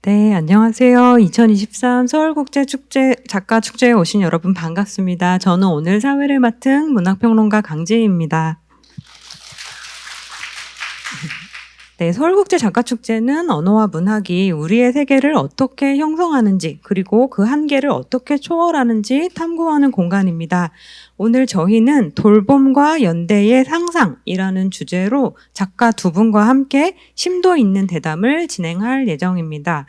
네, 안녕하세요. 2023 서울국제축제 작가축제에 오신 여러분 반갑습니다. 저는 오늘 사회를 맡은 문학평론가 강지희입니다. 네, 서울국제 작가축제는 언어와 문학이 우리의 세계를 어떻게 형성하는지 그리고 그 한계를 어떻게 초월하는지 탐구하는 공간입니다. 오늘 저희는 돌봄과 연대의 상상이라는 주제로 작가 두 분과 함께 심도 있는 대담을 진행할 예정입니다.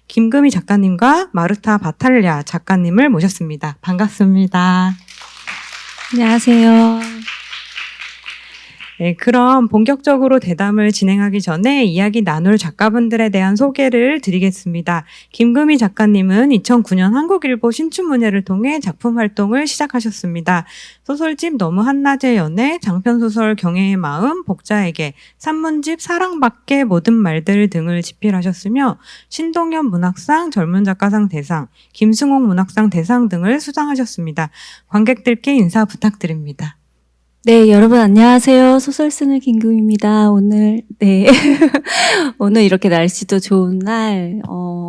김금희 작가님과 마르타 바탈랴 작가님을 모셨습니다. 반갑습니다. 안녕하세요. 네, 그럼 본격적으로 대담을 진행하기 전에 이야기 나눌 작가분들에 대한 소개를 드리겠습니다. 김금희 작가님은 2009년 한국일보 신춘문예를 통해 작품 활동을 시작하셨습니다. 소설집 너무 한낮의 연애, 장편소설 경애의 마음, 복자에게, 산문집 사랑밖에 모든 말들 등을 집필하셨으며 신동엽 문학상, 젊은 작가상 대상, 김승옥 문학상 대상 등을 수상하셨습니다. 관객들께 인사 부탁드립니다. 네, 여러분 안녕하세요. 소설 쓰는 김금입니다. 오늘 오늘 이렇게 날씨도 좋은 날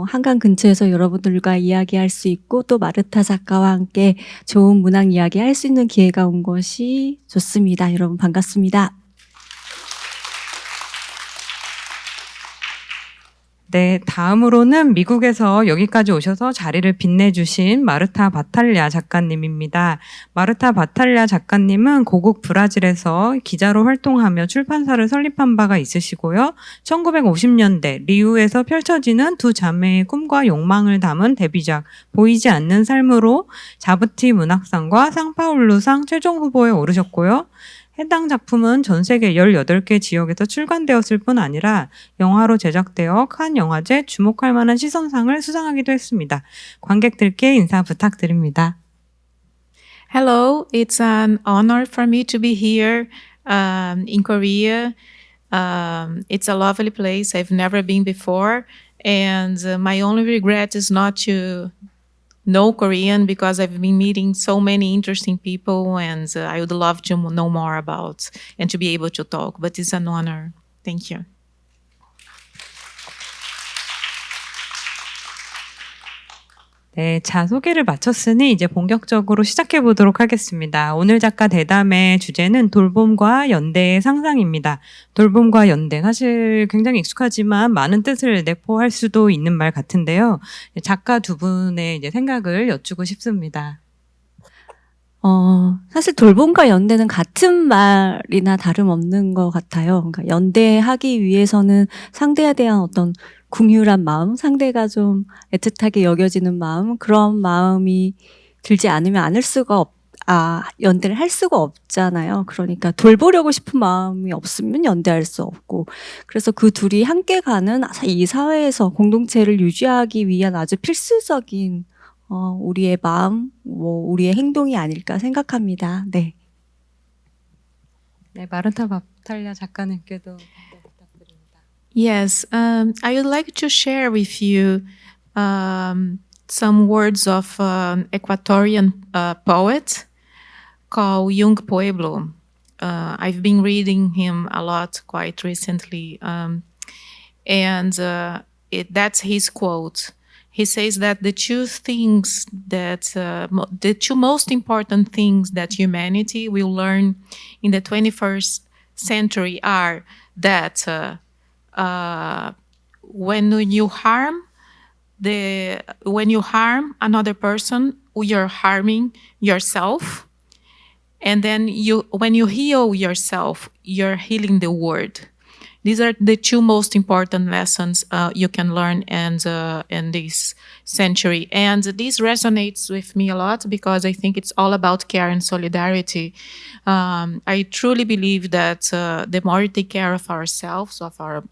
한강 근처에서 여러분들과 이야기할 수 있고 또 마르타 작가와 함께 좋은 문학 이야기 할 수 있는 기회가 온 것이 좋습니다. 여러분 반갑습니다. 네, 다음으로는 미국에서 여기까지 오셔서 자리를 빛내주신 마르타 바탈랴 작가님입니다. 마르타 바탈랴 작가님은 고국 브라질에서 기자로 활동하며 출판사를 설립한 바가 있으시고요. 1950년대 리우에서 펼쳐지는 두 자매의 꿈과 욕망을 담은 데뷔작 보이지 않는 삶으로 자부티 문학상과 상파울루상 최종 후보에 오르셨고요. 해당 작품은 전 세계 18개 지역에서 출간되었을 뿐 아니라 영화로 제작되어 칸 영화제 주목할 만한 시선상을 수상하기도 했습니다. 관객들께 인사 부탁드립니다. Hello, it's an honor for me to be here in Korea. It's a lovely place. I've never been before. And my only regret is not to know Korean because I've been meeting so many interesting people and I would love to know more about and to be able to talk. But it's an honor. Thank you. 네, 자소개를 마쳤으니 이제 본격적으로 시작해 보도록 하겠습니다. 오늘 작가 대담의 주제는 돌봄과 연대의 상상입니다. 돌봄과 연대, 사실 굉장히 익숙하지만 많은 뜻을 내포할 수도 있는 말 같은데요. 작가 두 분의 이제 생각을 여쭈고 싶습니다. 사실 돌봄과 연대는 같은 말이나 다름없는 것 같아요. 그러니까 연대하기 위해서는 상대에 대한 어떤 궁휼한 마음, 상대가 좀 애틋하게 여겨지는 마음, 그런 마음이 들지 않으면 연대를 할 수가 없잖아요. 그러니까 돌보려고 싶은 마음이 없으면 연대할 수 없고, 그래서 그 둘이 함께 가는 이 사회에서 공동체를 유지하기 위한 아주 필수적인 우리의 마음, 우리의 행동이 아닐까 생각합니다. 네. 네, 마르타 바탈랴 작가님께도 부탁드립니다. Yes, I would like to share with you some words of an Ecuadorian poet called Yung Pueblo. I've been reading him a lot quite recently, and that's his quote. He says that the two most important things that humanity will learn in the 21st century are that when you harm another person, you're harming yourself, and then when you heal yourself, you're healing the world. These are the two most important lessons you can learn in this century. And this resonates with me a lot because I think it's all about care and solidarity. I truly believe that the more we take care of ourselves, of our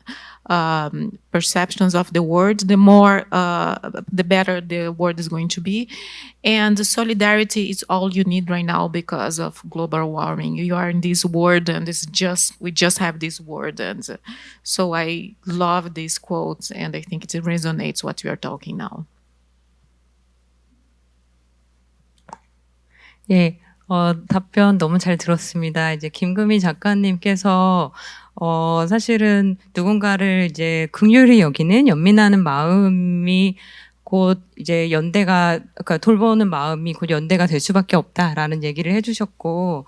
perceptions of the world, the better the world is going to be. And solidarity is all you need right now because of global warming. You are in this world and we just have this world. And so I love these quotes and I think it resonates what we are talking now. 예, 답변 너무 잘 들었습니다. 이제 김금희 작가님께서 사실은 누군가를 이제 긍휼히 여기는 연민하는 마음이 곧 이제 그러니까 돌보는 마음이 곧 연대가 될 수밖에 없다라는 얘기를 해주셨고,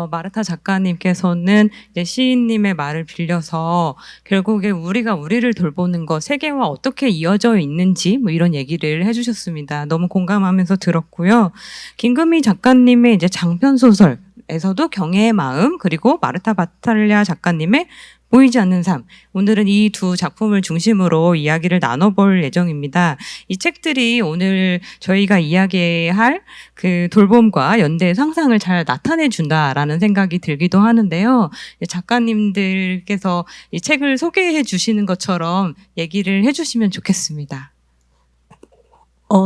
마르타 작가님께서는 이제 시인님의 말을 빌려서 결국에 우리가 우리를 돌보는 것, 세계와 어떻게 이어져 있는지 뭐 이런 얘기를 해주셨습니다. 너무 공감하면서 들었고요. 김금희 작가님의 이제 장편 소설에서도 경애의 마음, 그리고 마르타 바탈랴 작가님의 보이지 않는 삶. 오늘은 이 두 작품을 중심으로 이야기를 나눠볼 예정입니다. 이 책들이 오늘 저희가 이야기할 그 돌봄과 연대의 상상을 잘 나타내 준다라는 생각이 들기도 하는데요. 작가님들께서 이 책을 소개해 주시는 것처럼 얘기를 해 주시면 좋겠습니다.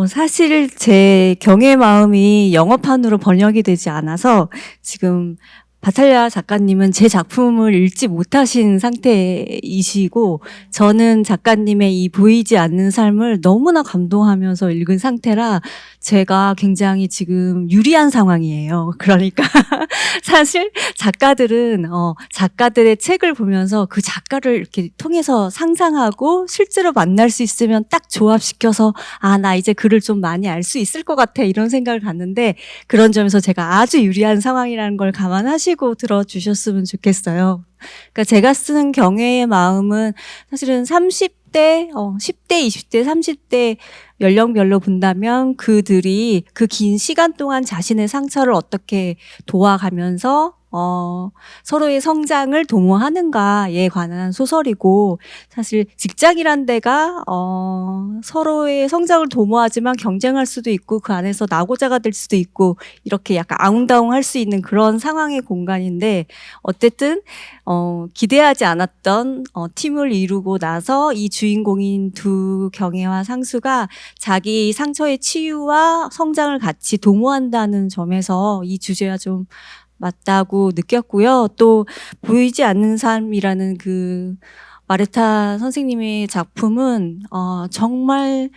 사실 제 경의 마음이 영어판으로 번역이 되지 않아서 지금 바탈랴 작가님은 제 작품을 읽지 못하신 상태이시고 저는 작가님의 이 보이지 않는 삶을 너무나 감동하면서 읽은 상태라 제가 굉장히 지금 유리한 상황이에요. 그러니까 사실 작가들은 작가들의 책을 보면서 그 작가를 이렇게 통해서 상상하고 실제로 만날 수 있으면 딱 조합시켜서 나 이제 글을 좀 많이 알 수 있을 것 같아 이런 생각을 갖는데 그런 점에서 제가 아주 유리한 상황이라는 걸 감안하시고 들어주셨으면 좋겠어요. 그러니까 제가 쓰는 경애의 마음은 사실은 30대, 10대, 20대, 30대 연령별로 본다면 그들이 그 긴 시간 동안 자신의 상처를 어떻게 도와가면서 서로의 성장을 도모하는가에 관한 소설이고 사실 직장이란 데가 서로의 성장을 도모하지만 경쟁할 수도 있고 그 안에서 낙오자가 될 수도 있고 이렇게 약간 아웅다웅할 수 있는 그런 상황의 공간인데 어쨌든 기대하지 않았던 팀을 이루고 나서 이 주인공인 두 경애와 상수가 자기 상처의 치유와 성장을 같이 도모한다는 점에서 이 주제와 좀 맞다고 느꼈고요. 또 보이지 않는 삶이라는 그 마르타 선생님의 작품은 정말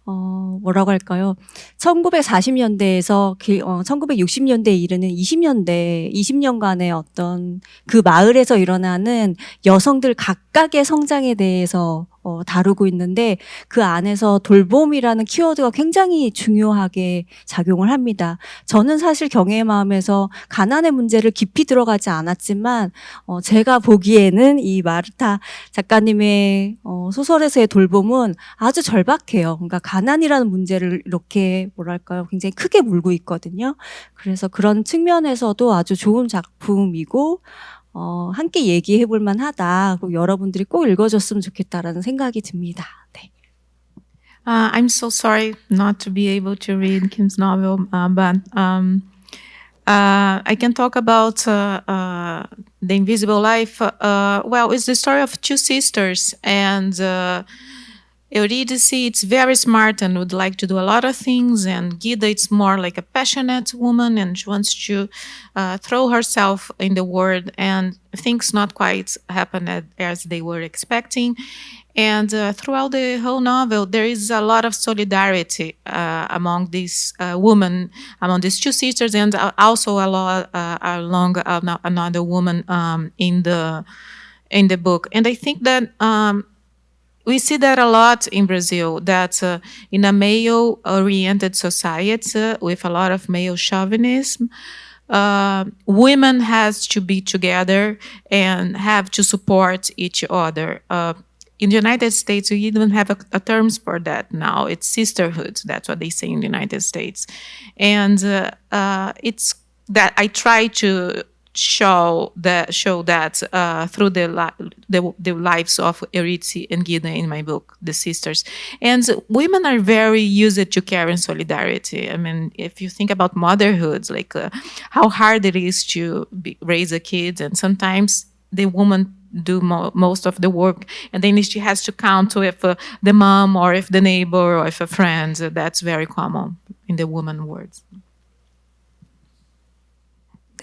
뭐라고 할까요? 1940년대에서 1960년대에 이르는 20년간의 어떤 그 마을에서 일어나는 여성들 각각의 성장에 대해서 다루고 있는데 그 안에서 돌봄이라는 키워드가 굉장히 중요하게 작용을 합니다. 저는 사실 경애의 마음에서 가난의 문제를 깊이 들어가지 않았지만 제가 보기에는 이 마르타 작가님의 소설에서의 돌봄은 아주 절박해요. 그러니까 가난이라는 문제를 이렇게 뭐랄까요? 굉장히 크게 물고 있거든요. 그래서 그런 측면에서도 아주 좋은 작품이고 함께 얘기해 볼 만하다. 그리고 여러분들이 꼭 읽어줬으면 좋겠다라는 생각이 듭니다. 네. I'm so sorry not to be able to read Kim's novel, but I can talk about The Invisible Life. Well, it's the story of two sisters, and Eurydice, it's very smart and would like to do a lot of things, and Gida, it's more like a passionate woman, and she wants to throw herself in the world, and things not quite happen as they were expecting. And throughout the whole novel, there is a lot of solidarity among these women, among these two sisters, and also a lot along another woman in the book. And I think that we see that a lot in Brazil, that in a male-oriented society with a lot of male chauvinism, women has to be together and have to support each other. In the United States, we even have a terms for that now. It's sisterhood. That's what they say in the United States. And it's that I try to show that through the lives of Eurydice and Gida in my book, The Sisters. And women are very used to care and solidarity. I mean, if you think about motherhood, like how hard it is to raise a kid, and sometimes the woman do most of the work, and then she has to count with the mom or if the neighbor or if a friend. That's very common in the woman world.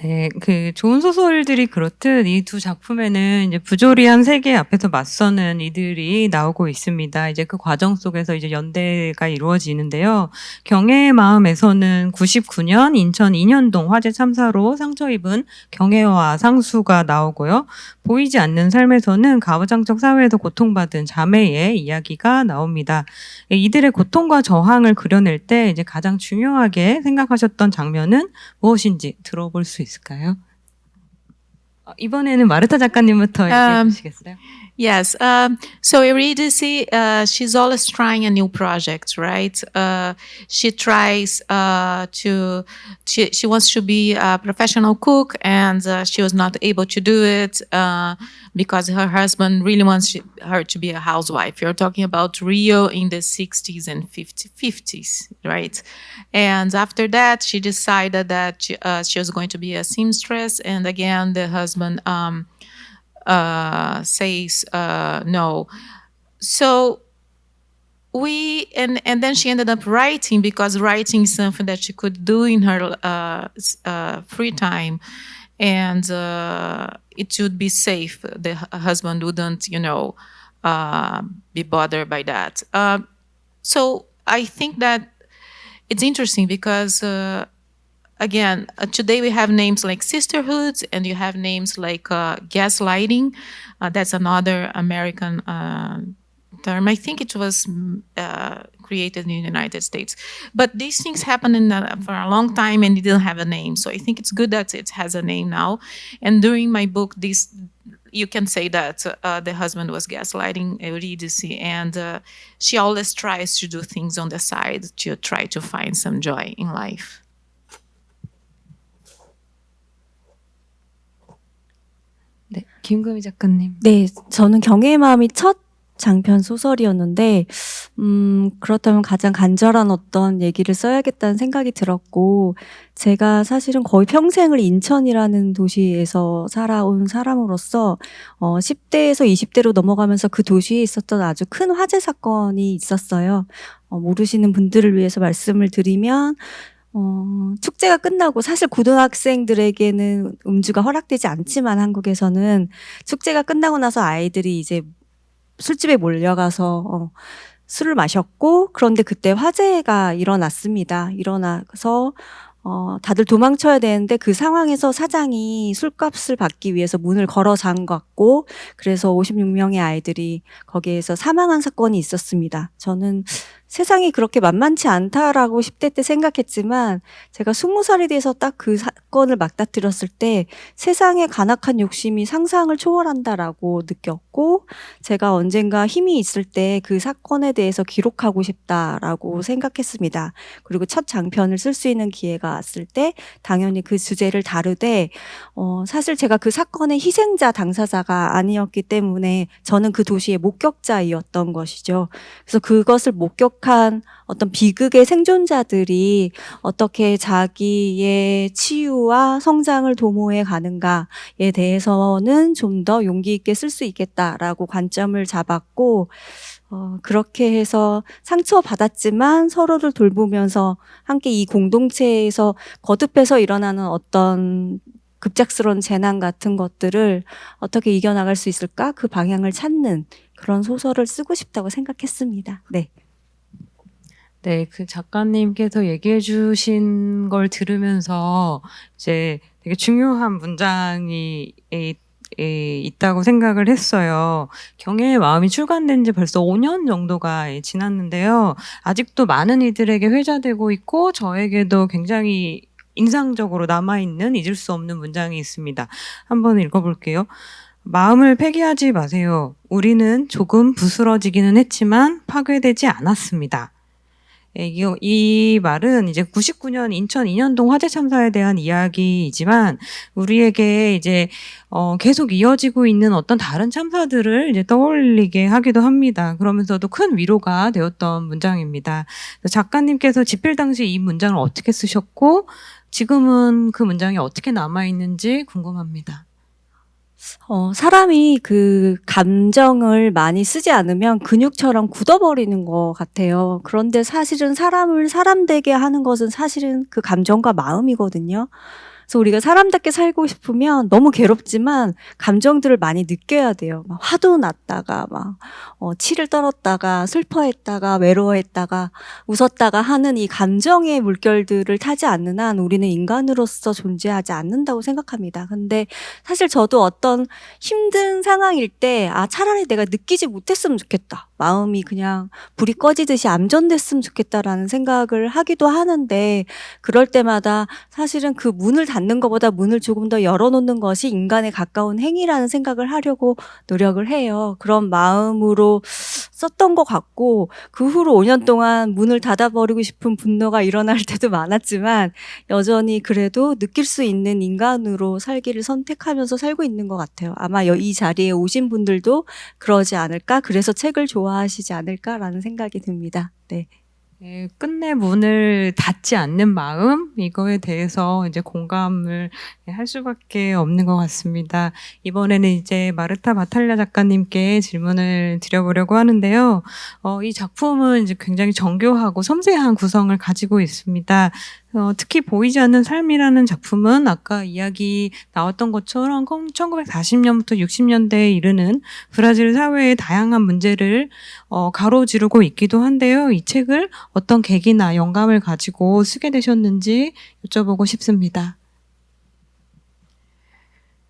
네, 그 좋은 소설들이 그렇듯 이 두 작품에는 이제 부조리한 세계 앞에서 맞서는 이들이 나오고 있습니다. 이제 그 과정 속에서 이제 연대가 이루어지는데요. 경애의 마음에서는 99년 인천 인현동 화재 참사로 상처 입은 경애와 상수가 나오고요. 보이지 않는 삶에서는 가부장적 사회에서 고통받은 자매의 이야기가 나옵니다. 이들의 고통과 저항을 그려낼 때 이제 가장 중요하게 생각하셨던 장면은 무엇인지 들어볼 수 있을까요? 이번에는 마르타 작가님부터 얘기해 주시겠어요? Yes. So Eurydice, she's always trying a new project, right? She tries she wants to be a professional cook, and she was not able to do it because her husband really wants her to be a housewife. You're talking about Rio in the 60s and 50s, right? And after that, she decided that she was going to be a seamstress, and again, the husband says no. So and then she ended up writing, because writing is something that she could do in her free time, and it would be safe. The husband wouldn't, be bothered by that. So I think that it's interesting because again, today we have names like sisterhoods, and you have names like gaslighting. That's another American term. I think it was created in the United States. But these things happened for a long time, and it didn't have a name. So I think it's good that it has a name now. And during my book, you can say that the husband was gaslighting Eurydice, and she always tries to do things on the side to try to find some joy in life. 네, 김금희 작가님. 네, 저는 경애의 마음이 첫 장편 소설이었는데, 그렇다면 가장 간절한 어떤 얘기를 써야겠다는 생각이 들었고, 제가 사실은 거의 평생을 인천이라는 도시에서 살아온 사람으로서, 10대에서 20대로 넘어가면서 그 도시에 있었던 아주 큰 화재 사건이 있었어요. 모르시는 분들을 위해서 말씀을 드리면, 축제가 끝나고, 사실 고등학생들에게는 음주가 허락되지 않지만 한국에서는 축제가 끝나고 나서 아이들이 이제 술집에 몰려가서 술을 마셨고, 그런데 그때 화재가 일어났습니다. 일어나서 다들 도망쳐야 되는데 그 상황에서 사장이 술값을 받기 위해서 문을 걸어 잠갔고, 그래서 56명의 아이들이 거기에서 사망한 사건이 있었습니다. 저는 세상이 그렇게 만만치 않다라고 10대 때 생각했지만, 제가 20살이 돼서 딱 그 사건을 맞닥뜨렸을 때 세상의 간악한 욕심이 상상을 초월한다라고 느꼈고, 제가 언젠가 힘이 있을 때 그 사건에 대해서 기록하고 싶다라고 생각했습니다. 그리고 첫 장편을 쓸 수 있는 기회가 왔을 때 당연히 그 주제를 다루되, 사실 제가 그 사건의 희생자 당사자가 아니었기 때문에 저는 그 도시의 목격자이었던 것이죠. 그래서 그것을 목격한 어떤 비극의 생존자들이 어떻게 자기의 치유와 성장을 도모해 가는가에 대해서는 좀 더 용기 있게 쓸 수 있겠다라고 관점을 잡았고, 그렇게 해서 상처받았지만 서로를 돌보면서 함께 이 공동체에서 거듭해서 일어나는 어떤 급작스러운 재난 같은 것들을 어떻게 이겨나갈 수 있을까? 그 방향을 찾는 그런 소설을 쓰고 싶다고 생각했습니다. 네. 네, 그 작가님께서 얘기해 주신 걸 들으면서 이제 되게 중요한 문장이 있다고 생각을 했어요. 경애의 마음이 출간된 지 벌써 5년 정도가 지났는데요. 아직도 많은 이들에게 회자되고 있고, 저에게도 굉장히 인상적으로 남아있는 잊을 수 없는 문장이 있습니다. 한번 읽어볼게요. 마음을 폐기하지 마세요. 우리는 조금 부스러지기는 했지만 파괴되지 않았습니다. 이 말은 이제 99년 인천 인현동 화재 참사에 대한 이야기이지만, 우리에게 이제 계속 이어지고 있는 어떤 다른 참사들을 이제 떠올리게 하기도 합니다. 그러면서도 큰 위로가 되었던 문장입니다. 작가님께서 집필 당시 이 문장을 어떻게 쓰셨고, 지금은 그 문장이 어떻게 남아 있는지 궁금합니다. 사람이 그 감정을 많이 쓰지 않으면 근육처럼 굳어버리는 것 같아요. 그런데 사실은 사람을 사람 되게 하는 것은 사실은 그 감정과 마음이거든요. 그래서 우리가 사람답게 살고 싶으면 너무 괴롭지만 감정들을 많이 느껴야 돼요. 막 화도 났다가 막 치를 떨었다가 슬퍼했다가 외로워했다가 웃었다가 하는 이 감정의 물결들을 타지 않는 한 우리는 인간으로서 존재하지 않는다고 생각합니다. 근데 사실 저도 어떤 힘든 상황일 때 차라리 내가 느끼지 못했으면 좋겠다. 마음이 그냥 불이 꺼지듯이 암전됐으면 좋겠다라는 생각을 하기도 하는데 그럴 때마다 사실은 그 문을 닫는 것보다 문을 조금 더 열어놓는 것이 인간에 가까운 행위라는 생각을 하려고 노력을 해요. 그런 마음으로 썼던 것 같고 그 후로 5년 동안 문을 닫아버리고 싶은 분노가 일어날 때도 많았지만 여전히 그래도 느낄 수 있는 인간으로 살기를 선택하면서 살고 있는 것 같아요. 아마 이 자리에 오신 분들도 그러지 않을까? 그래서 책을 좋아하시지 않을까라는 생각이 듭니다. 네. 네, 끝내 문을 닫지 않는 마음, 이거에 대해서 이제 공감을 할 수밖에 없는 것 같습니다. 이번에는 이제 마르타 바탈랴 작가님께 질문을 드려보려고 하는데요. 이 작품은 이제 굉장히 정교하고 섬세한 구성을 가지고 있습니다. 특히 보이지 않는 삶이라는 작품은 아까 이야기 나왔던 것처럼 1940년부터 60년대에 이르는 브라질 사회의 다양한 문제를 가로지르고 있기도 한데요. 이 책을 어떤 계기나 영감을 가지고 쓰게 되셨는지 여쭤보고 싶습니다.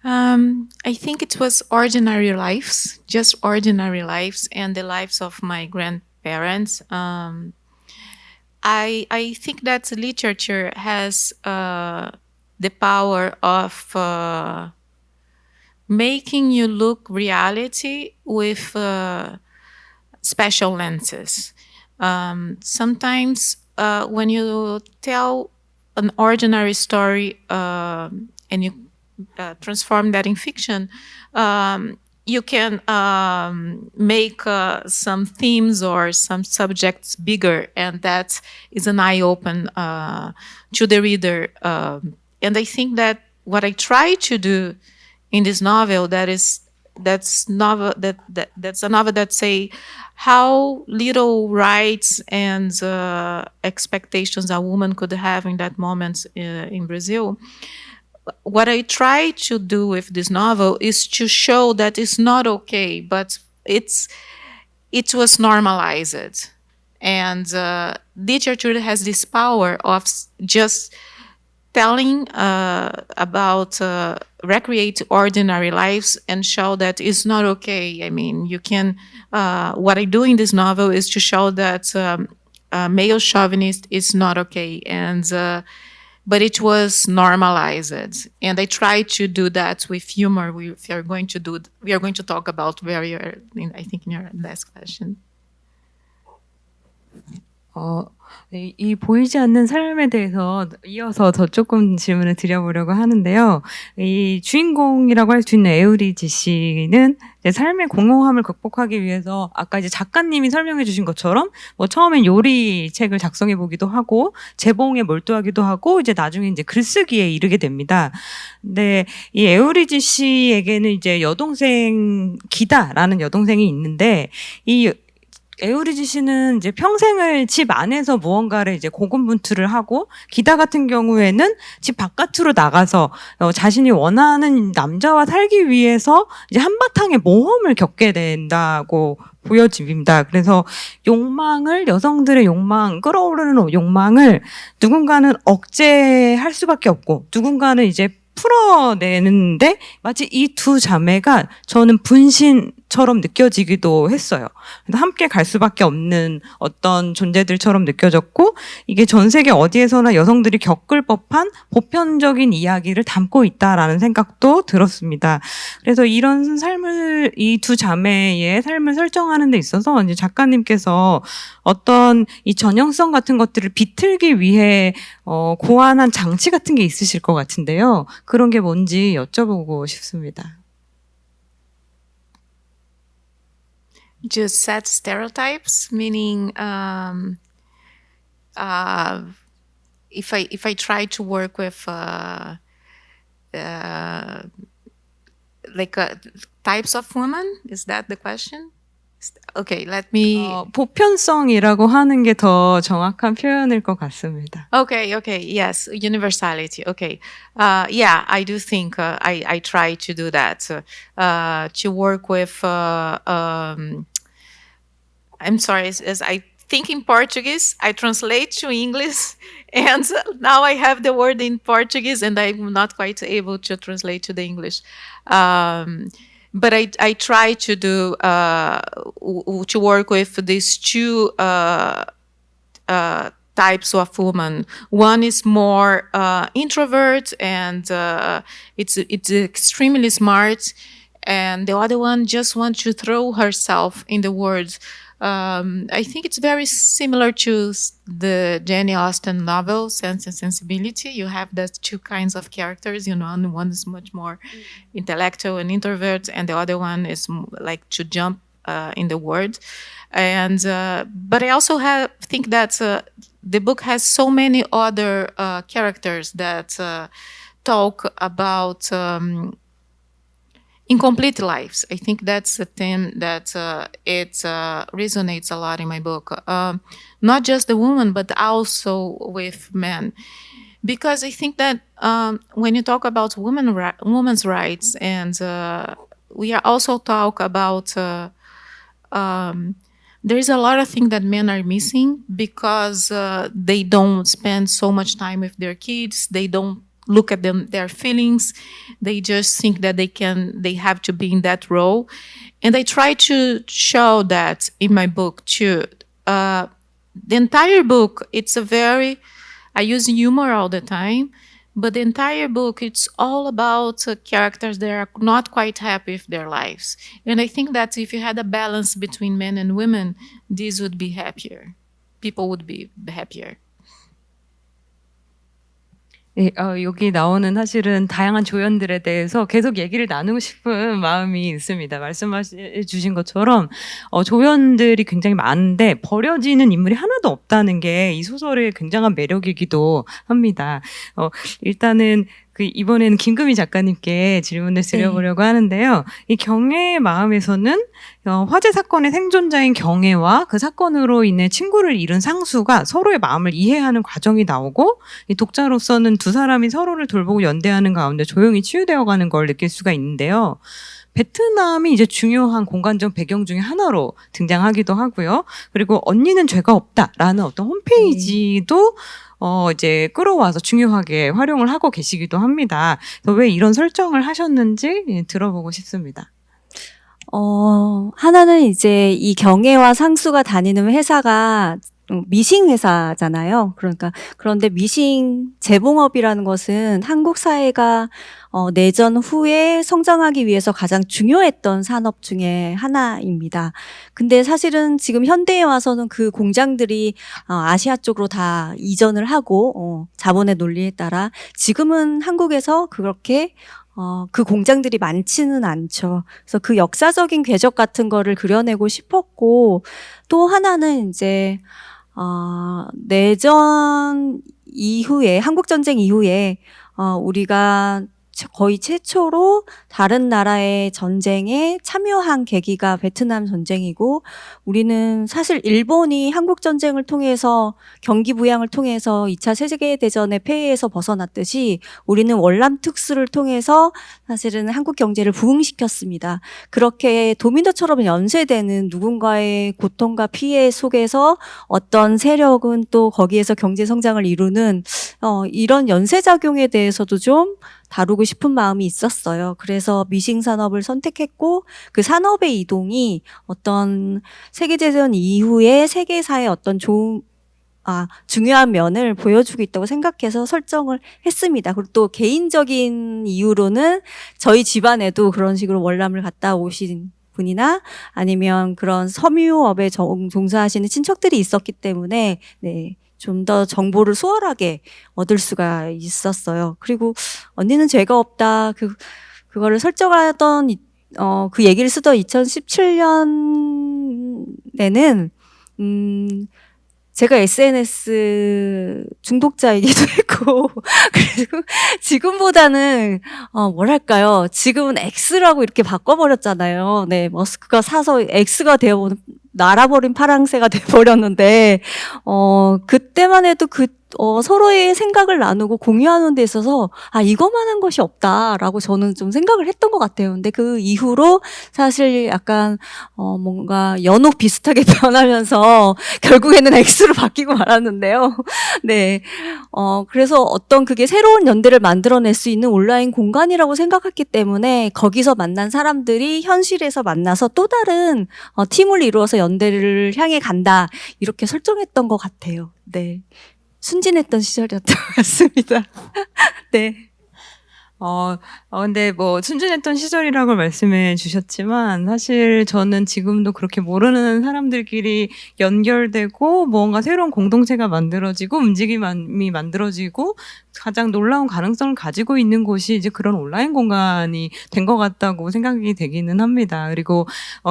I think it was ordinary lives, just ordinary lives, and the lives of my grandparents. I think that literature has the power of making you look reality with special lenses. Sometimes when you tell an ordinary story and you transform that in fiction, you can make some themes or some subjects bigger, and that is an eye open to the reader. And I think that what I try to do in this novel, that's a novel that say how little rights and expectations a woman could have in that moment in Brazil. What I try to do with this novel is to show that it's not okay, but it was normalized. And literature has this power of just telling about recreate ordinary lives and show that it's not okay. I mean, you can, what I do in this novel is to show that male chauvinist is not okay. And but it was normalized, and I try to do that with humor. We are going to talk about where you are. I think in your last question. 이 보이지 않는 삶에 대해서 이어서 더 조금 질문을 드려보려고 하는데요. 이 주인공이라고 할 수 있는 에우리지 씨는 이제 삶의 공허함을 극복하기 위해서 아까 이제 작가님이 설명해 주신 것처럼 뭐 처음엔 요리 책을 작성해 보기도 하고 재봉에 몰두하기도 하고 이제 나중에 이제 글쓰기에 이르게 됩니다. 근데 이 에우리지 씨에게는 이제 여동생 기다라는 여동생이 있는데 이 에우리지 씨는 이제 평생을 집 안에서 무언가를 이제 고군분투를 하고 기다 같은 경우에는 집 바깥으로 나가서 자신이 원하는 남자와 살기 위해서 이제 한바탕의 모험을 겪게 된다고 보여집니다. 그래서 여성들의 욕망, 끌어오르는 욕망을 누군가는 억제할 수밖에 없고 누군가는 이제 풀어내는데 마치 이 두 자매가 저는 분신처럼 느껴지기도 했어요. 함께 갈 수밖에 없는 어떤 존재들처럼 느껴졌고 이게 전 세계 어디에서나 여성들이 겪을 법한 보편적인 이야기를 담고 있다라는 생각도 들었습니다. 그래서 이런 삶을 이 두 자매의 삶을 설정하는 데 있어서 이제 작가님께서 어떤 이 전형성 같은 것들을 비틀기 위해 고안한 장치 같은 게 있으실 것 같은데요. 그런 게 뭔지 여쭤보고 싶습니다. Just set stereotypes, meaning if I try to work with like types of women, is that the question? Okay, let me. 보편성이라고 하는 게 더 정확한 표현일 것 같습니다. Okay, yes, universality. Okay, yeah, I do think I try to do that, to work with. I'm sorry, as I think in Portuguese, I translate to English, and now I have the word in Portuguese, and I'm not quite able to translate to the English. But I try to do to work with these two types of woman. One is more introvert and it's extremely smart, and the other one just wants to throw herself in the world. I think it's very similar to the Jane Austen novel, Sense and Sensibility. You have those two kinds of characters, you know, and one is much more intellectual and introvert, and the other one is like to jump in the world. And but I also think that the book has so many other characters that talk about incomplete lives. I think that's a theme that it resonates a lot in my book. Not just the woman, but also with men. Because I think that when you talk about women's rights, and we are also talk about there's a lot of things that men are missing because they don't spend so much time with their kids. They don't look at their feelings. They just think that they have to be in that role. And I try to show that in my book too. The entire book, I use humor all the time, but the entire book, it's all about characters that are not quite happy with their lives. And I think that if you had a balance between men and women, this would be happier. People would be happier. 네, 여기 나오는 사실은 다양한 조연들에 대해서 계속 얘기를 나누고 싶은 마음이 있습니다. 말씀해 주신 것처럼 조연들이 굉장히 많은데 버려지는 인물이 하나도 없다는 게 이 소설의 굉장한 매력이기도 합니다. 일단은 이번에는 김금희 작가님께 질문을 드려보려고 하는데요. 이 경애의 마음에서는 화재 사건의 생존자인 경애와 그 사건으로 인해 친구를 잃은 상수가 서로의 마음을 이해하는 과정이 나오고, 이 독자로서는 두 사람이 서로를 돌보고 연대하는 가운데 조용히 치유되어가는 걸 느낄 수가 있는데요. 베트남이 이제 중요한 공간적 배경 중에 하나로 등장하기도 하고요. 그리고 언니는 죄가 없다라는 어떤 홈페이지도 이제 끌어와서 중요하게 활용을 하고 계시기도 합니다. 그래서 왜 이런 설정을 하셨는지 들어보고 싶습니다. 하나는 이제 이 경애와 상수가 다니는 회사가 미싱 회사잖아요. 그런데 미싱 재봉업이라는 것은 한국 사회가 내전 후에 성장하기 위해서 가장 중요했던 산업 중에 하나입니다. 근데 사실은 지금 현대에 와서는 그 공장들이 아시아 쪽으로 다 이전을 하고 자본의 논리에 따라 지금은 한국에서 그렇게 그 공장들이 많지는 않죠. 그래서 그 역사적인 궤적 같은 거를 그려내고 싶었고, 또 하나는 이제 내전 이후에, 한국전쟁 이후에 우리가 거의 최초로 다른 나라의 전쟁에 참여한 계기가 베트남 전쟁이고, 우리는 사실 일본이 한국 전쟁을 통해서 경기부양을 통해서 2차 세계대전의 폐해에서 벗어났듯이 우리는 월남 특수를 통해서 사실은 한국 경제를 부흥시켰습니다. 그렇게 도미노처럼 연쇄되는 누군가의 고통과 피해 속에서 어떤 세력은 또 거기에서 경제 성장을 이루는 이런 연쇄작용에 대해서도 좀 다루고 싶은 마음이 있었어요. 그래서 미싱 산업을 선택했고, 그 산업의 이동이 어떤 세계대전 이후에 세계사의 어떤 중요한 면을 보여주고 있다고 생각해서 설정을 했습니다. 그리고 또 개인적인 이유로는 저희 집안에도 그런 식으로 월남을 갔다 오신 분이나 아니면 그런 섬유업에 종사하시는 친척들이 있었기 때문에 좀 더 정보를 수월하게 얻을 수가 있었어요. 그리고 언니는 죄가 없다. 그거를 설정하던 그 얘기를 쓰던 2017년에는 제가 SNS 중독자이기도 했고, 그리고 지금보다는, 뭐랄까요. 지금은 X라고 이렇게 바꿔버렸잖아요. 네, 머스크가 사서 X가 되어버린, 날아버린 파랑새가 돼버렸는데, 그때만 해도 서로의 생각을 나누고 공유하는 데 있어서, 이거만한 것이 없다라고 저는 좀 생각을 했던 것 같아요. 근데 그 이후로 사실 약간, 뭔가 연옥 비슷하게 변하면서 결국에는 X로 바뀌고 말았는데요. 네. 그래서 어떤 그게 새로운 연대를 만들어낼 수 있는 온라인 공간이라고 생각했기 때문에 거기서 만난 사람들이 현실에서 만나서 또 다른 팀을 이루어서 연대를 향해 간다. 이렇게 설정했던 것 같아요. 네. 순진했던 시절이었던 것 같습니다. 네. 근데 뭐 순진했던 시절이라고 말씀해 주셨지만 사실 저는 지금도 그렇게 모르는 사람들끼리 연결되고 뭔가 새로운 공동체가 만들어지고 움직임이 만들어지고 가장 놀라운 가능성을 가지고 있는 곳이 이제 그런 온라인 공간이 된 것 같다고 생각이 되기는 합니다. 그리고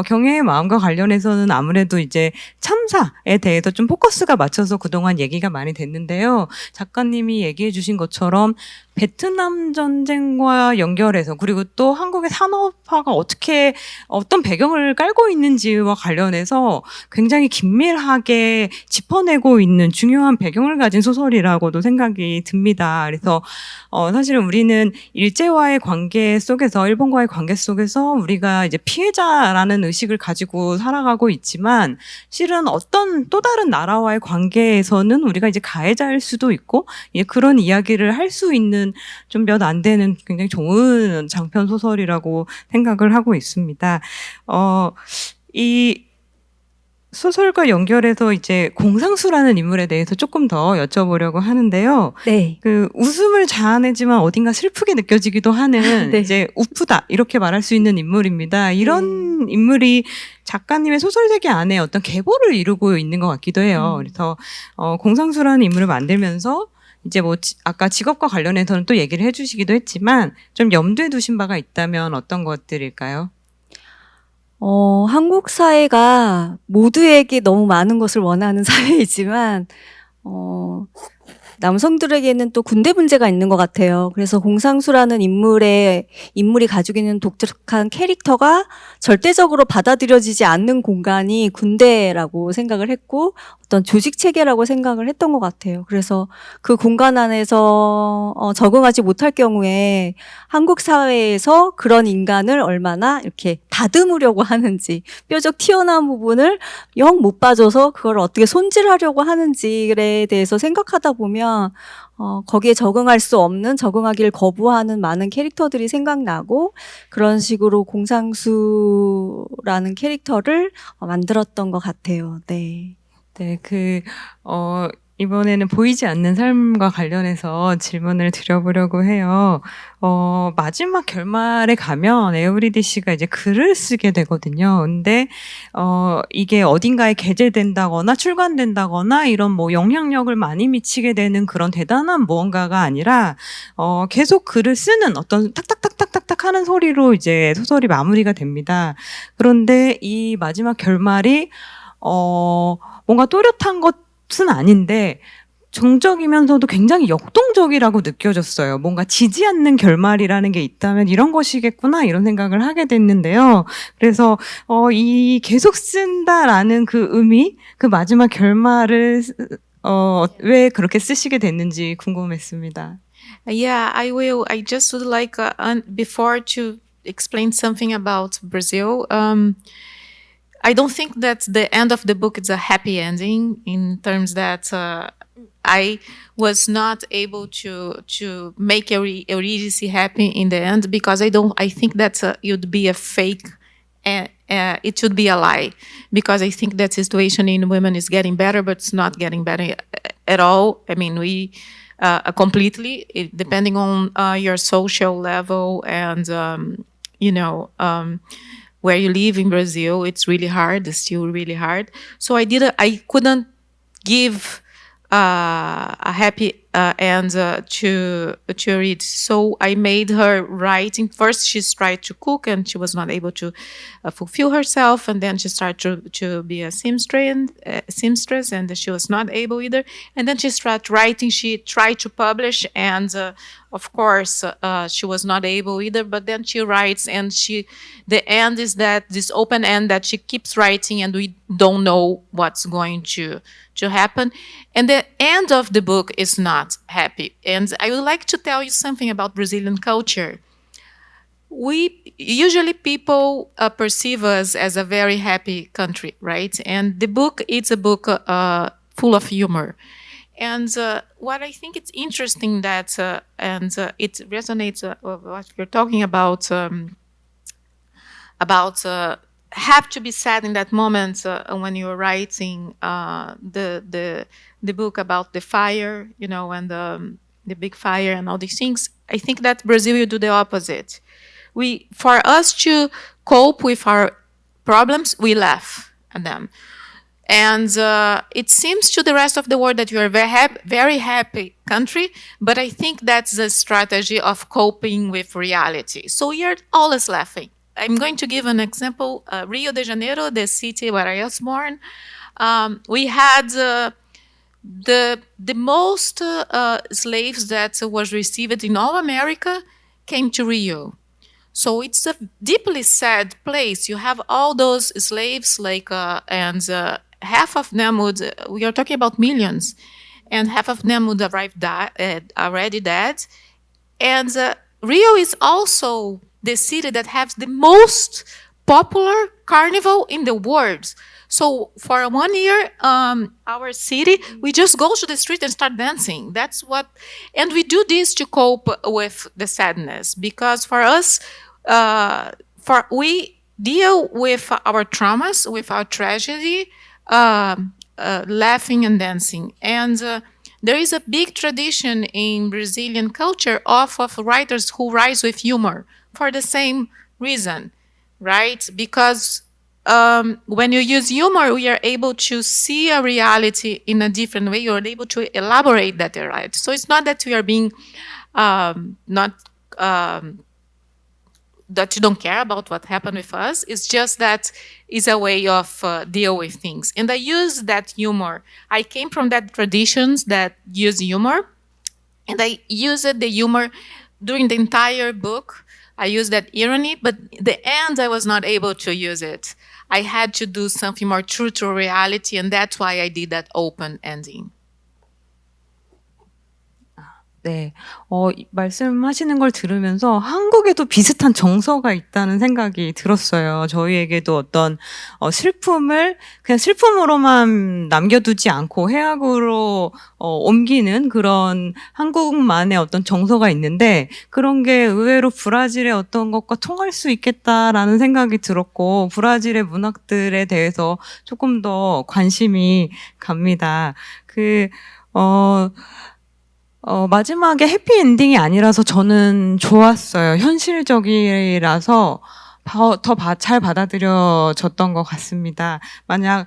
경애의 마음과 관련해서는 아무래도 이제 참사에 대해서 좀 포커스가 맞춰서 그동안 얘기가 많이 됐는데요. 작가님이 얘기해 주신 것처럼 베트남 전쟁과 연결해서 그리고 또 한국의 산업화가 어떤 배경을 깔고 있는지와 관련해서 굉장히 긴밀하게 짚어내고 있는 중요한 배경을 가진 소설이라고도 생각이 듭니다. 그래서 사실은 우리는 일제와의 관계 속에서 일본과의 관계 속에서 우리가 이제 피해자라는 의식을 가지고 살아가고 있지만 실은 어떤 또 다른 나라와의 관계에서는 우리가 이제 가해자일 수도 있고 그런 이야기를 할 수 있는 좀 몇 안 되는 굉장히 좋은 장편 소설이라고 생각을 하고 있습니다. 이 소설과 연결해서 이제 공상수라는 인물에 대해서 조금 더 여쭤보려고 하는데요. 네. 그 웃음을 자아내지만 어딘가 슬프게 느껴지기도 하는 네. 이제 우프다 이렇게 말할 수 있는 인물입니다. 이런 인물이 작가님의 소설 세계 안에 어떤 계보를 이루고 있는 것 같기도 해요. 그래서 공상수라는 인물을 만들면서 이제 뭐 아까 직업과 관련해서는 또 얘기를 해주시기도 했지만 좀 염두에 두신 바가 있다면 어떤 것들일까요? 한국 사회가 모두에게 너무 많은 것을 원하는 사회이지만, 남성들에게는 또 군대 문제가 있는 것 같아요. 그래서 공상수라는 인물이 가지고 있는 독특한 캐릭터가 절대적으로 받아들여지지 않는 공간이 군대라고 생각을 했고 어떤 조직 체계라고 생각을 했던 것 같아요. 그래서 그 공간 안에서 적응하지 못할 경우에 한국 사회에서 그런 인간을 얼마나 이렇게 다듬으려고 하는지, 뾰족 튀어나온 부분을 영 못 빠져서 그걸 어떻게 손질하려고 하는지에 대해서 생각하다 보면 거기에 적응할 수 없는, 적응하기를 거부하는 많은 캐릭터들이 생각나고 그런 식으로 공상수라는 캐릭터를 만들었던 것 같아요. 네. 네, 이번에는 보이지 않는 삶과 관련해서 질문을 드려보려고 해요. 마지막 결말에 가면 에우리디시가 이제 글을 쓰게 되거든요. 근데, 이게 어딘가에 게재된다거나 출간된다거나 이런 뭐 영향력을 많이 미치게 되는 그런 대단한 무언가가 아니라, 계속 글을 쓰는 어떤 탁탁탁탁탁탁 하는 소리로 이제 소설이 마무리가 됩니다. 그런데 이 마지막 결말이, 뭔가 또렷한 것은 아닌데 정적이면서도 굉장히 역동적이라고 느껴졌어요. 뭔가 지지 않는 결말이라는 게 있다면 이런 것이겠구나 이런 생각을 하게 됐는데요. 그래서 이 계속 쓴다라는 그 의미, 그 마지막 결말을 왜 그렇게 쓰시게 됐는지 궁금했습니다. Yeah, I will. I just would like, before to explain something about Brazil, I don't think that the end of the book is a happy ending in terms that I was not able to make Eurydice happy in the end because I think that it would be a fake, it should be a lie because I think that situation in women is getting better, but it's not getting better at all. I mean, we completely, depending on your social level and, where you live in Brazil, it's really hard. It's still really hard. So I couldn't give a happy to read. So I made her writing. First, she tried to cook, and she was not able to fulfill herself. And then she started to be a seamstress, and she was not able either. And then she started writing. She tried to publish, and of course, she was not able either. But then she writes, and the end is that this open end that she keeps writing, and we don't know what's going to happen. And the end of the book is not happy. And I would like to tell you something about Brazilian culture. We usually people perceive us as a very happy country, right? And the book, it's a book full of humor. And what I think it's interesting that, it resonates with what you're talking about have to be said in that moment when you're writing the book about the fire, and the big fire and all these things. I think that Brazil will do the opposite. For us to cope with our problems, we laugh at them. And it seems to the rest of the world that you are a very happy country, but I think that's the strategy of coping with reality. So you're always laughing. I'm going to give an example. Rio de Janeiro, the city where I was born, we had the most slaves that was received in all America came to Rio. So it's a deeply sad place. You have all those slaves, and half of them we are talking about millions, and half of them would arrive already dead. And Rio is also the city that has the most popular carnival in the world. So for 1 year, our city, we just go to the street and start dancing. And we do this to cope with the sadness, because for us, we deal with our traumas, with our tragedy, laughing and dancing. And there is a big tradition in Brazilian culture of writers who write with humor for the same reason, right? Because when you use humor, we are able to see a reality in a different way. You're able to elaborate that reality. So it's not that we are being that you don't care about what happened with us. It's just that it's a way of deal with things. And I use that humor. I came from that traditions that use humor, and I used the humor during the entire book. I used that irony, but the end I was not able to use it. I had to do something more true to reality, and that's why I did that open ending. 네. 말씀하시는 걸 들으면서 한국에도 비슷한 정서가 있다는 생각이 들었어요. 저희에게도 어떤 슬픔을 그냥 슬픔으로만 남겨두지 않고 해악으로 옮기는 그런 한국만의 어떤 정서가 있는데, 그런 게 의외로 브라질의 어떤 것과 통할 수 있겠다라는 생각이 들었고, 브라질의 문학들에 대해서 조금 더 관심이 갑니다. 마지막에 해피엔딩이 아니라서 저는 좋았어요. 현실적이라서 더 잘 받아들여졌던 것 같습니다. 만약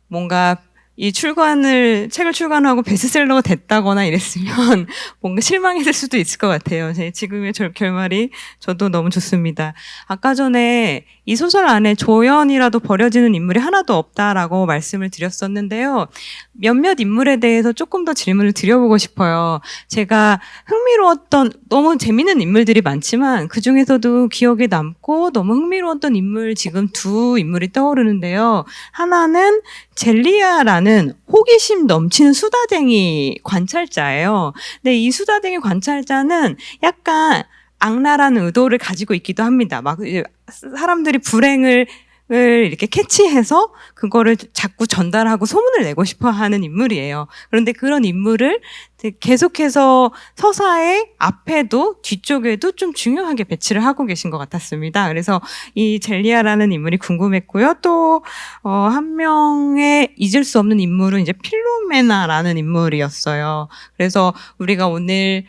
뭔가 책을 출간하고 베스트셀러가 됐다거나 이랬으면 뭔가 실망했을 수도 있을 것 같아요. 지금의 결말이 저도 너무 좋습니다. 아까 전에 이 소설 안에 조연이라도 버려지는 인물이 하나도 없다라고 말씀을 드렸었는데요. 몇몇 인물에 대해서 조금 더 질문을 드려보고 싶어요. 제가 흥미로웠던, 너무 재밌는 인물들이 많지만 그 중에서도 기억에 남고 너무 흥미로웠던 인물, 지금 두 인물이 떠오르는데요. 하나는 젤리아라는 호기심 넘치는 수다쟁이 관찰자예요. 근데 이 수다쟁이 관찰자는 약간 악랄한 의도를 가지고 있기도 합니다. 막 사람들이 불행을 이렇게 캐치해서 그거를 자꾸 전달하고 소문을 내고 싶어 하는 인물이에요. 그런데 그런 인물을 계속해서 서사의 앞에도 뒤쪽에도 좀 중요하게 배치를 하고 계신 것 같았습니다. 그래서 이 젤리아라는 인물이 궁금했고요. 또 한 명의 잊을 수 없는 인물은 이제 필로메나라는 인물이었어요. 그래서 우리가 오늘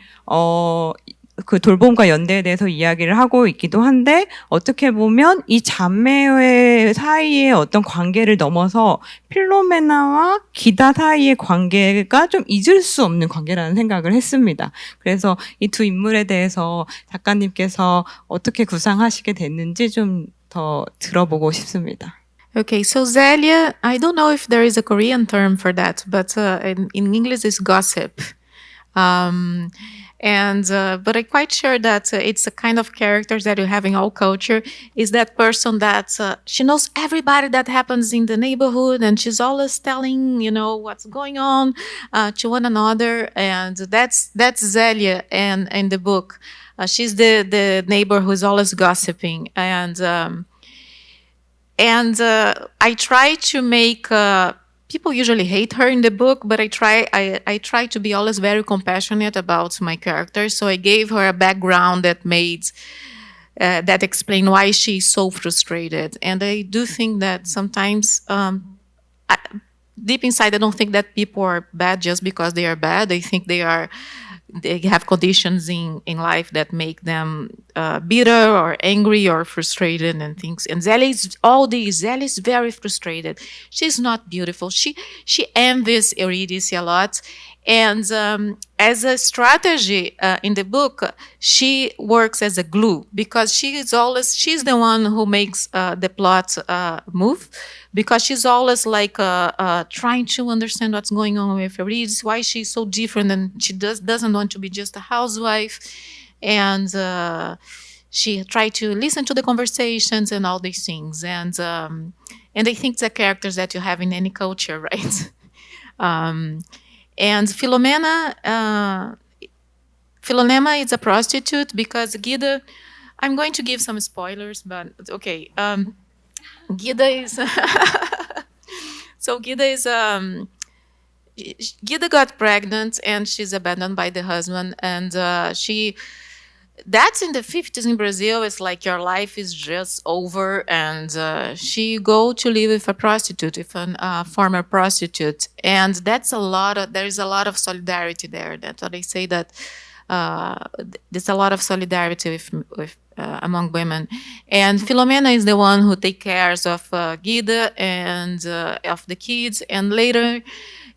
그 돌봄과 연대에 대해서 이야기를 하고 있기도 한데 어떻게 보면 이 자매 사이의 어떤 관계를 넘어서 필로메나와 기다 사이의 관계가 좀 잊을 수 없는 관계라는 생각을 했습니다. 그래서 이 두 인물에 대해서 작가님께서 어떻게 구상하시게 됐는지 좀 더 들어보고 싶습니다. Okay, so Zelia, I don't know if there is a Korean term for that, but in English it's gossip. But I'm quite sure that it's a kind of characters that you have in all culture. Is that person that she knows everybody that happens in the neighborhood, and she's always telling, what's going on to one another, and that's Zelia. And in the book, she's the neighbor who's always gossiping, and I try to make. People usually hate her in the book, but I try to be always very compassionate about my character. So I gave her a background that explained why she's so frustrated. And I do think that sometimes, deep inside, I don't think that people are bad just because they are bad. I think they have conditions in life that make them bitter or angry or frustrated and things. And Zelia is all these. Zelia is very frustrated. She's not beautiful. She envies Eurydice a lot. And as a strategy in the book, she works as a glue because she's the one who makes the plot move, because she's always like trying to understand what's going on with Eurydice, why she's so different, and she doesn't want to be just a housewife, and she tried to listen to the conversations and all these things, and I think the characters that you have in any culture, right? And Philomena is a prostitute because Gida, I'm going to give some spoilers, but okay. Gida is Gida got pregnant and she's abandoned by the husband, and that's in the 50s in Brazil. It's like your life is just over, and she go to live with a prostitute, with a former prostitute, and there's a lot of solidarity there. That's what they say, that there's a lot of solidarity with among women. And Philomena is the one who takes care of Gida and of the kids, and later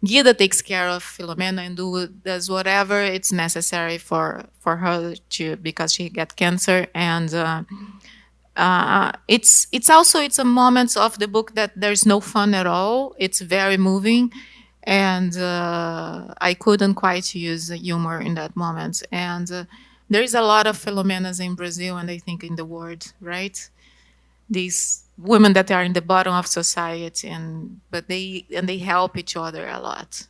Gida takes care of Philomena and does whatever it's necessary for her to, because she got cancer. And it's a moment of the book that there's no fun at all. It's very moving, and I couldn't quite use humor in that moment. And there is a lot of Filomenas in Brazil, and I think in the world, right? These women that are in the bottom of society, but they help each other a lot.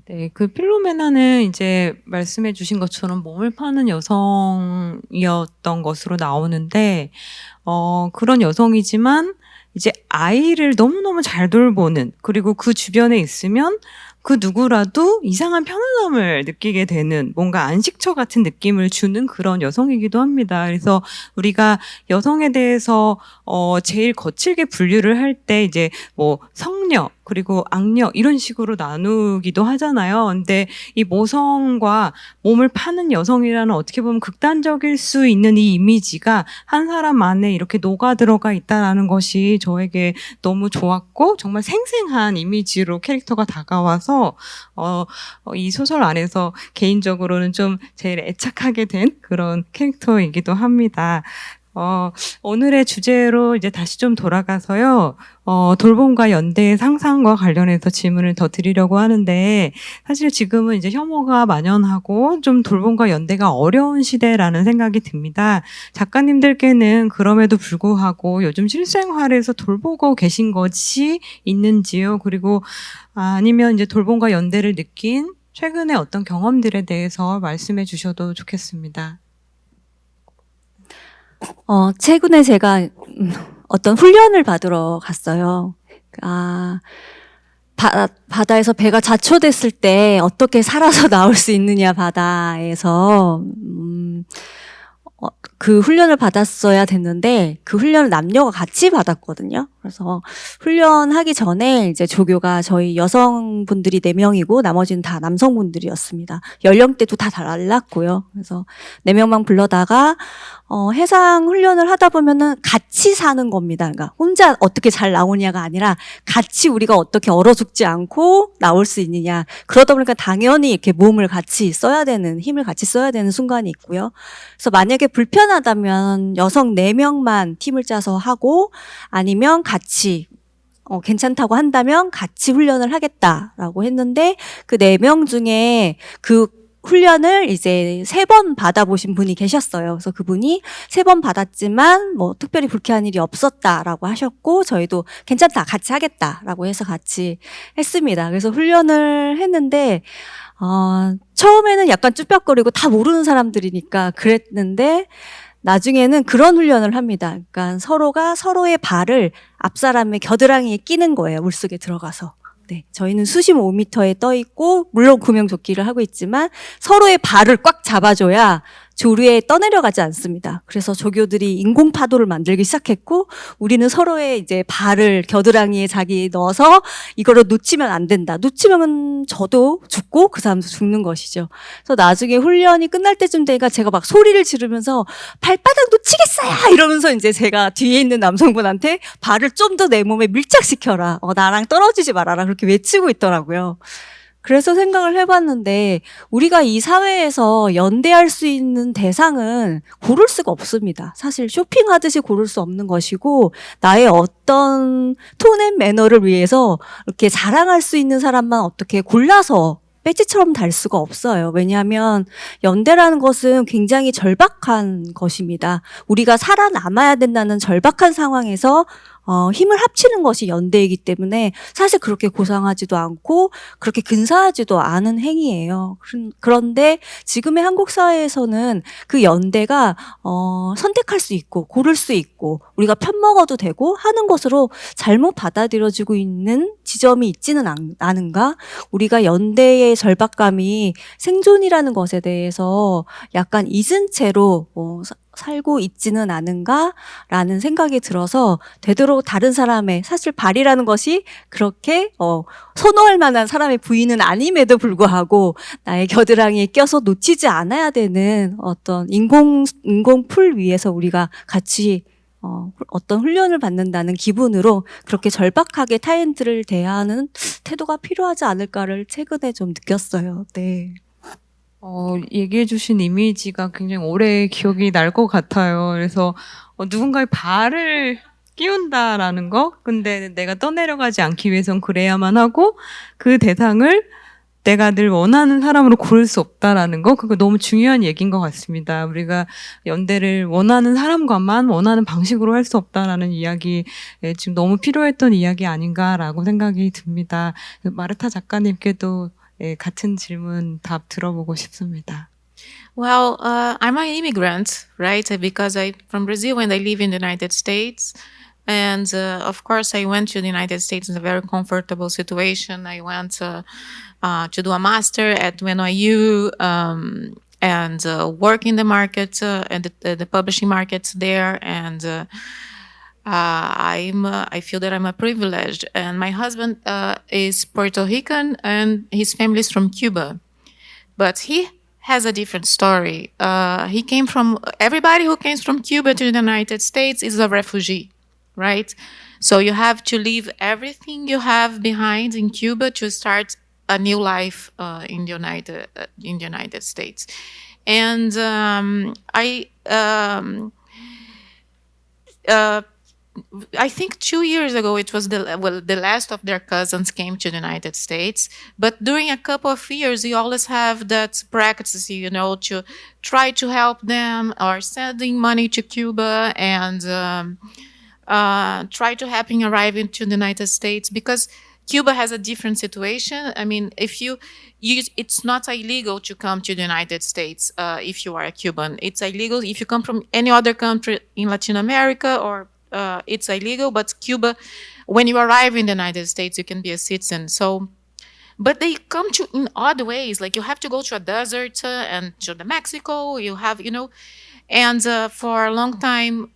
네, 그 필로메나는 이제 말씀해 주신 것처럼 몸을 파는 여성이었던 것으로 나오는데, 그런 여성이지만 이제 아이를 너무너무 잘 돌보는, 그리고 그 주변에 있으면 그 누구라도 이상한 편안함을 느끼게 되는, 뭔가 안식처 같은 느낌을 주는 그런 여성이기도 합니다. 그래서 우리가 여성에 대해서 제일 거칠게 분류를 할 때 이제 뭐 성녀, 그리고 악녀 이런 식으로 나누기도 하잖아요. 근데 이 모성과 몸을 파는 여성이라는 어떻게 보면 극단적일 수 있는 이 이미지가 한 사람 안에 이렇게 녹아 들어가 있다라는 것이 저에게 너무 좋았고, 정말 생생한 이미지로 캐릭터가 다가와서 이 소설 안에서 개인적으로는 좀 제일 애착하게 된 그런 캐릭터이기도 합니다. 오늘의 주제로 이제 다시 좀 돌아가서요, 돌봄과 연대의 상상과 관련해서 질문을 더 드리려고 하는데, 사실 지금은 이제 혐오가 만연하고 좀 돌봄과 연대가 어려운 시대라는 생각이 듭니다. 작가님들께는 그럼에도 불구하고 요즘 실생활에서 돌보고 계신 것이 있는지요? 그리고 아니면 이제 돌봄과 연대를 느낀 최근의 어떤 경험들에 대해서 말씀해 주셔도 좋겠습니다. 최근에 제가 어떤 훈련을 받으러 갔어요. 바다에서 배가 자초됐을 때 어떻게 살아서 나올 수 있느냐, 바다에서. 그 훈련을 받았어야 됐는데 그 훈련을 남녀가 같이 받았거든요. 그래서 훈련하기 전에 이제 조교가 저희 여성분들이 4명이고 나머지는 다 남성분들이었습니다. 연령대도 다 달랐고요. 그래서 4명만 불러다가 해상 훈련을 하다 보면은 같이 사는 겁니다. 그러니까 혼자 어떻게 잘 나오냐가 아니라 같이 우리가 어떻게 얼어 죽지 않고 나올 수 있느냐. 그러다 보니까 당연히 이렇게 몸을 같이 써야 되는, 힘을 같이 써야 되는 순간이 있고요. 그래서 만약에 불편하다면 여성 4명만 팀을 짜서 하고 아니면 같이 괜찮다고 한다면 같이 훈련을 하겠다라고 했는데 그 4명 중에 그 훈련을 이제 3번 받아보신 분이 계셨어요. 그래서 그분이 3번 받았지만 뭐 특별히 불쾌한 일이 없었다라고 하셨고 저희도 괜찮다, 같이 하겠다라고 해서 같이 했습니다. 그래서 훈련을 했는데 처음에는 약간 쭈뼛거리고 다 모르는 사람들이니까 그랬는데 나중에는 그런 훈련을 합니다. 그러니까 서로가 서로의 발을 앞 사람의 겨드랑이에 끼는 거예요. 물속에 들어가서. 네, 저희는 수심 5m에 떠 있고 물론 구명조끼를 하고 있지만 서로의 발을 꽉 잡아줘야 조류에 떠내려가지 않습니다. 그래서 조교들이 인공 파도를 만들기 시작했고 우리는 서로의 이제 발을 겨드랑이에 자기 넣어서 이거를 놓치면 안 된다. 놓치면 저도 죽고 그 사람도 죽는 것이죠. 그래서 나중에 훈련이 끝날 때쯤 되니까 제가 막 소리를 지르면서 발바닥 놓치겠어요 이러면서 이제 제가 뒤에 있는 남성분한테 발을 좀 더 내 몸에 밀착시켜라. 나랑 떨어지지 말아라. 그렇게 외치고 있더라고요. 그래서 생각을 해봤는데 우리가 이 사회에서 연대할 수 있는 대상은 고를 수가 없습니다. 사실 쇼핑하듯이 고를 수 없는 것이고 나의 어떤 톤 앤 매너를 위해서 이렇게 자랑할 수 있는 사람만 어떻게 골라서 배지처럼 달 수가 없어요. 왜냐하면 연대라는 것은 굉장히 절박한 것입니다. 우리가 살아남아야 된다는 절박한 상황에서 힘을 합치는 것이 연대이기 때문에 사실 그렇게 고상하지도 않고 그렇게 근사하지도 않은 행위예요. 그런데 지금의 한국 사회에서는 그 연대가 선택할 수 있고 고를 수 있고 우리가 편먹어도 되고 하는 것으로 잘못 받아들여지고 있는 지점이 있지는 않은가? 우리가 연대의 절박감이 생존이라는 것에 대해서 약간 잊은 채로 살고 있지는 않은가라는 생각이 들어서 되도록 다른 사람의 사실 발이라는 것이 그렇게 선호할 만한 사람의 부위는 아님에도 불구하고 나의 겨드랑이에 껴서 놓치지 않아야 되는 어떤 인공풀 위에서 우리가 같이 어떤 훈련을 받는다는 기분으로 그렇게 절박하게 타인들을 대하는 태도가 필요하지 않을까를 최근에 좀 느꼈어요. 네. 얘기해 주신 이미지가 굉장히 오래 기억이 날 것 같아요. 그래서 누군가의 발을 끼운다라는 거? 근데 내가 떠내려가지 않기 위해선 그래야만 하고 그 대상을 내가 늘 원하는 사람으로 고를 수 없다라는 거? 그거 너무 중요한 얘기인 것 같습니다. 우리가 연대를 원하는 사람과만 원하는 방식으로 할 수 없다라는 이야기, 지금 너무 필요했던 이야기 아닌가라고 생각이 듭니다. 마르타 작가님께도 같은 질문 답 들어보고 싶습니다. Well, I'm an immigrant, right? Because I'm from Brazil and I live in the United States. And of course, I went to the United States in a very comfortable situation. I went to do a master at NYU and work in the market and the publishing markets there. And I feel that I'm a privileged. And my husband is Puerto Rican and his family is from Cuba. But he has a different story. He came from, everybody who came from Cuba to the United States is a refugee, right? So you have to leave everything you have behind in Cuba to start a new life in the United States. And I think 2 years ago, it was the last of their cousins came to the United States. But during a couple of years, you always have that practice, you know, to try to help them or sending money to Cuba and try to help him arriving to the United States because Cuba has a different situation. I mean, if it's not illegal to come to the United States if you are a Cuban. It's illegal if you come from any other country in Latin America or it's illegal, but Cuba, when you arrive in the United States, you can be a citizen. So, but they come to in odd ways. Like you have to go to a desert and to the Mexico. You have, you know, And for a long time,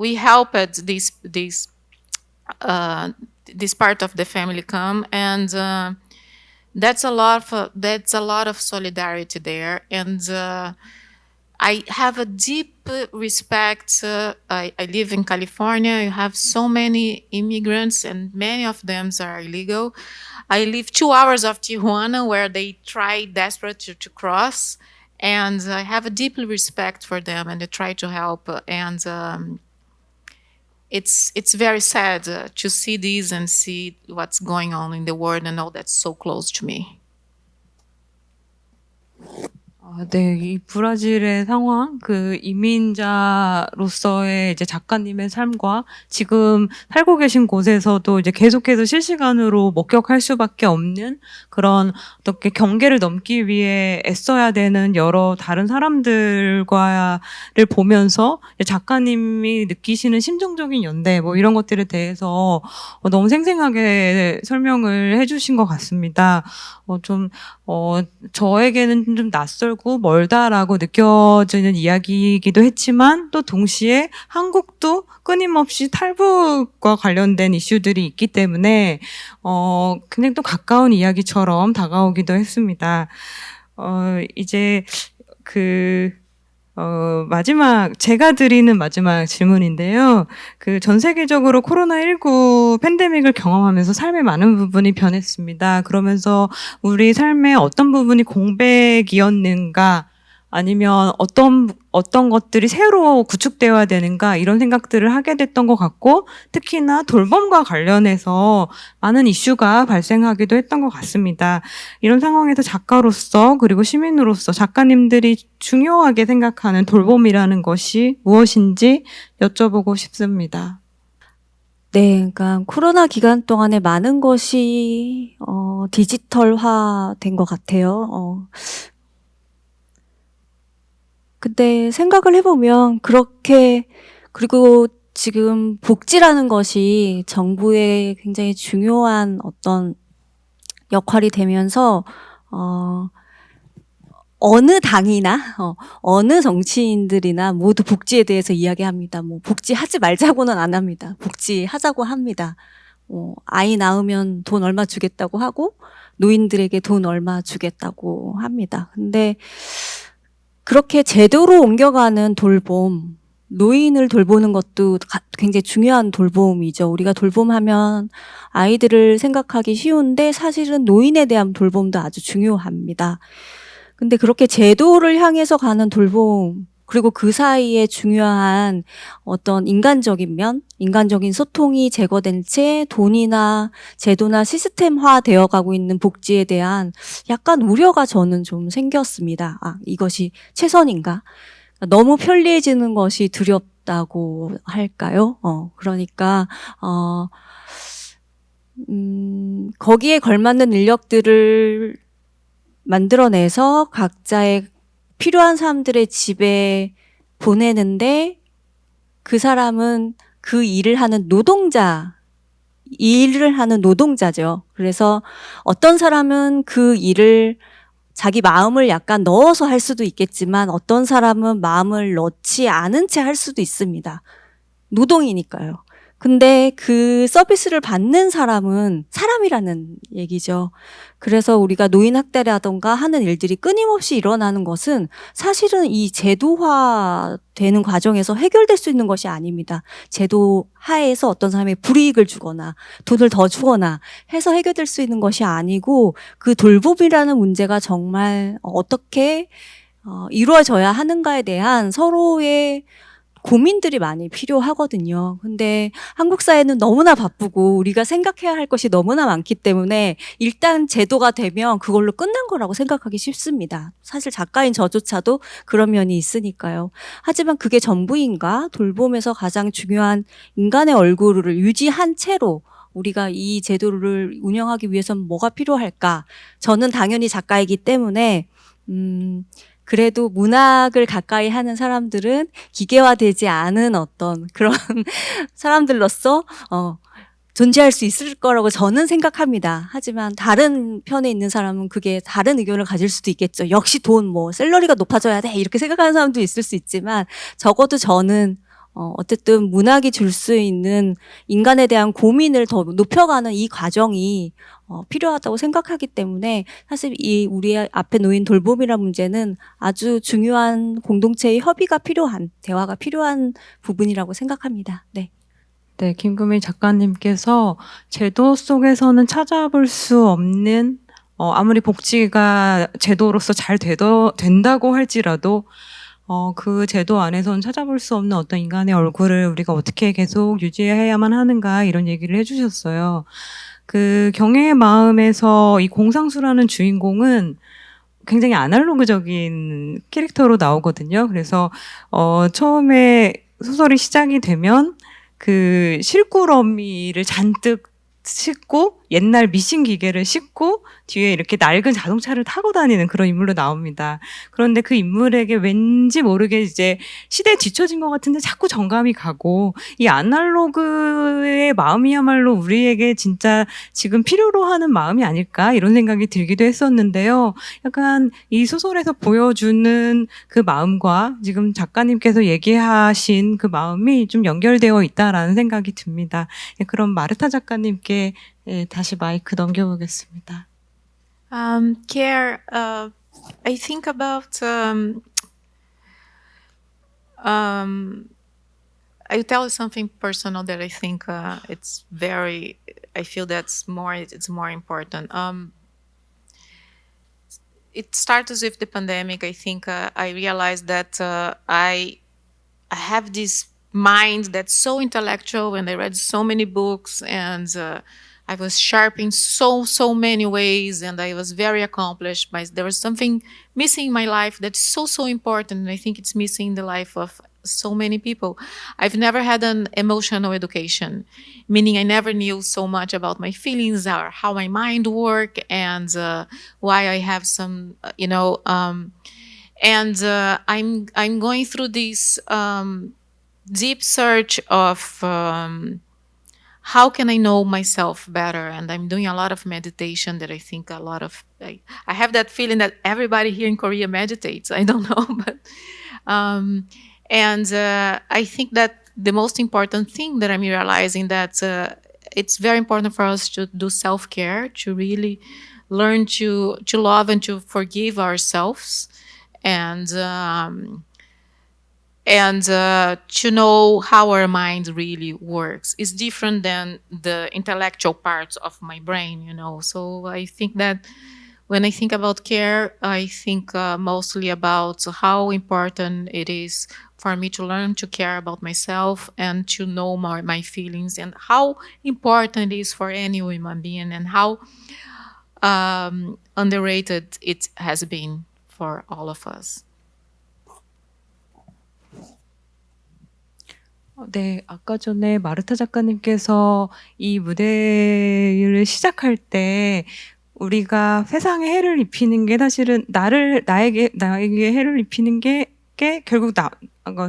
we helped this part of the family come, and that's a lot of solidarity there. And I have a deep respect. I live in California. You have so many immigrants, and many of them are illegal. I live 2 hours of Tijuana, where they try desperate to cross, and I have a deep respect for them, and I try to help. And it's very sad to see this and see what's going on in the world, and all that's so close to me. 네, 이 브라질의 상황, 그 이민자로서의 이제 작가님의 삶과 지금 살고 계신 곳에서도 이제 계속해서 실시간으로 목격할 수밖에 없는 그런 어떻게 경계를 넘기 위해 애써야 되는 여러 다른 사람들과를 보면서 작가님이 느끼시는 심정적인 연대 뭐 이런 것들에 대해서 너무 생생하게 설명을 해주신 것 같습니다. 저에게는 좀 낯설고 멀다라고 느껴지는 이야기이기도 했지만 또 동시에 한국도 끊임없이 탈북과 관련된 이슈들이 있기 때문에 굉장히 또 가까운 이야기처럼 다가오기도 했습니다. 이제 제가 드리는 마지막 질문인데요. 전 세계적으로 코로나19 팬데믹을 경험하면서 삶의 많은 부분이 변했습니다. 그러면서 우리 삶의 어떤 부분이 공백이었는가, 아니면 어떤 것들이 새로 구축되어야 되는가, 이런 생각들을 하게 됐던 것 같고, 특히나 돌봄과 관련해서 많은 이슈가 발생하기도 했던 것 같습니다. 이런 상황에서 작가로서 그리고 시민으로서 작가님들이 중요하게 생각하는 돌봄이라는 것이 무엇인지 여쭤보고 싶습니다. 네, 그러니까 코로나 기간 동안에 많은 것이 디지털화 된 것 같아요. 근데 생각을 해보면 그리고 지금 복지라는 것이 정부의 굉장히 중요한 어떤 역할이 되면서 어느 당이나 어느 정치인들이나 모두 복지에 대해서 이야기합니다. 뭐 복지하지 말자고는 안 합니다. 복지하자고 합니다. 아이 낳으면 돈 얼마 주겠다고 하고 노인들에게 돈 얼마 주겠다고 합니다. 근데 그렇게 제도로 옮겨가는 돌봄, 노인을 돌보는 것도 굉장히 중요한 돌봄이죠. 우리가 돌봄하면 아이들을 생각하기 쉬운데 사실은 노인에 대한 돌봄도 아주 중요합니다. 근데 그렇게 제도를 향해서 가는 돌봄, 그리고 그 사이에 중요한 어떤 인간적인 소통이 제거된 채 돈이나 제도나 시스템화 되어 가고 있는 복지에 대한 약간 우려가 저는 좀 생겼습니다. 이것이 최선인가? 너무 편리해지는 것이 두렵다고 할까요? 그러니까, 거기에 걸맞는 인력들을 만들어내서 각자의 필요한 사람들의 집에 보내는데 그 사람은 그 일을 하는 노동자죠. 그래서 어떤 사람은 그 일을 자기 마음을 약간 넣어서 할 수도 있겠지만 어떤 사람은 마음을 넣지 않은 채 할 수도 있습니다. 노동이니까요. 근데 그 서비스를 받는 사람은 사람이라는 얘기죠. 그래서 우리가 노인 학대라던가 하는 일들이 끊임없이 일어나는 것은 사실은 이 제도화 되는 과정에서 해결될 수 있는 것이 아닙니다. 제도 하에서 어떤 사람이 불이익을 주거나 돈을 더 주거나 해서 해결될 수 있는 것이 아니고 그 돌봄이라는 문제가 정말 어떻게 이루어져야 하는가에 대한 서로의 고민들이 많이 필요하거든요. 근데 한국 사회는 너무나 바쁘고 우리가 생각해야 할 것이 너무나 많기 때문에 일단 제도가 되면 그걸로 끝난 거라고 생각하기 쉽습니다. 사실 작가인 저조차도 그런 면이 있으니까요. 하지만 그게 전부인가? 돌봄에서 가장 중요한 인간의 얼굴을 유지한 채로 우리가 이 제도를 운영하기 위해서는 뭐가 필요할까? 저는 당연히 작가이기 때문에 그래도 문학을 가까이 하는 사람들은 기계화되지 않은 어떤 그런 사람들로서 존재할 수 있을 거라고 저는 생각합니다. 하지만 다른 편에 있는 사람은 그게 다른 의견을 가질 수도 있겠죠. 역시 돈, 샐러리가 높아져야 돼 이렇게 생각하는 사람도 있을 수 있지만 적어도 저는 어쨌든 문학이 줄 수 있는 인간에 대한 고민을 더 높여가는 이 과정이 필요하다고 생각하기 때문에 사실 이 우리 앞에 놓인 돌봄이라는 문제는 아주 중요한 공동체의 협의가 필요한, 대화가 필요한 부분이라고 생각합니다. 네. 네, 김금희 작가님께서 제도 속에서는 찾아볼 수 없는 아무리 복지가 제도로서 잘 된다고 할지라도 그 제도 안에서는 찾아볼 수 없는 어떤 인간의 얼굴을 우리가 어떻게 계속 유지해야만 하는가 이런 얘기를 해주셨어요. 그 경애의 마음에서 이 공상수라는 주인공은 굉장히 아날로그적인 캐릭터로 나오거든요. 그래서 처음에 소설이 시작이 되면 그 실구러미를 잔뜩 싣고 옛날 미신 기계를 싣고 뒤에 이렇게 낡은 자동차를 타고 다니는 그런 인물로 나옵니다. 그런데 그 인물에게 왠지 모르게 이제 시대에 뒤처진 것 같은데 자꾸 정감이 가고 이 아날로그의 마음이야말로 우리에게 진짜 지금 필요로 하는 마음이 아닐까 이런 생각이 들기도 했었는데요. 약간 이 소설에서 보여주는 그 마음과 지금 작가님께서 얘기하신 그 마음이 좀 연결되어 있다라는 생각이 듭니다. 그럼 마르타 작가님께 다시 마이크 넘겨보겠습니다. Care, I think about, I'll tell you something personal that I think I feel it's more important. It started with the pandemic. I think I realized that I have this mind that's so intellectual, and I read so many books, and I was sharp in so many ways, and I was very accomplished. But there was something missing in my life that's so important, and I think it's missing in the life of so many people. I've never had an emotional education, meaning I never knew so much about my feelings or how my mind works, and why I have some, and I'm going through this deep search of how can I know myself better, and I'm doing a lot of meditation that I think I have that feeling that everybody here in Korea meditates. I don't know, but and I think that the most important thing that I'm realizing that it's very important for us to do self-care, to really learn to love and to forgive ourselves, and to know how our mind really works. It's different than the intellectual parts of my brain, So I think that when I think about care, I think mostly about how important it is for me to learn to care about myself and to know my feelings, and how important it is for any human being, and how underrated it has been for all of us. 네, 아까 전에 마르타 작가님께서 이 무대를 시작할 때 우리가 세상에 해를 입히는 게 사실은 나에게 해를 입히는 게 결국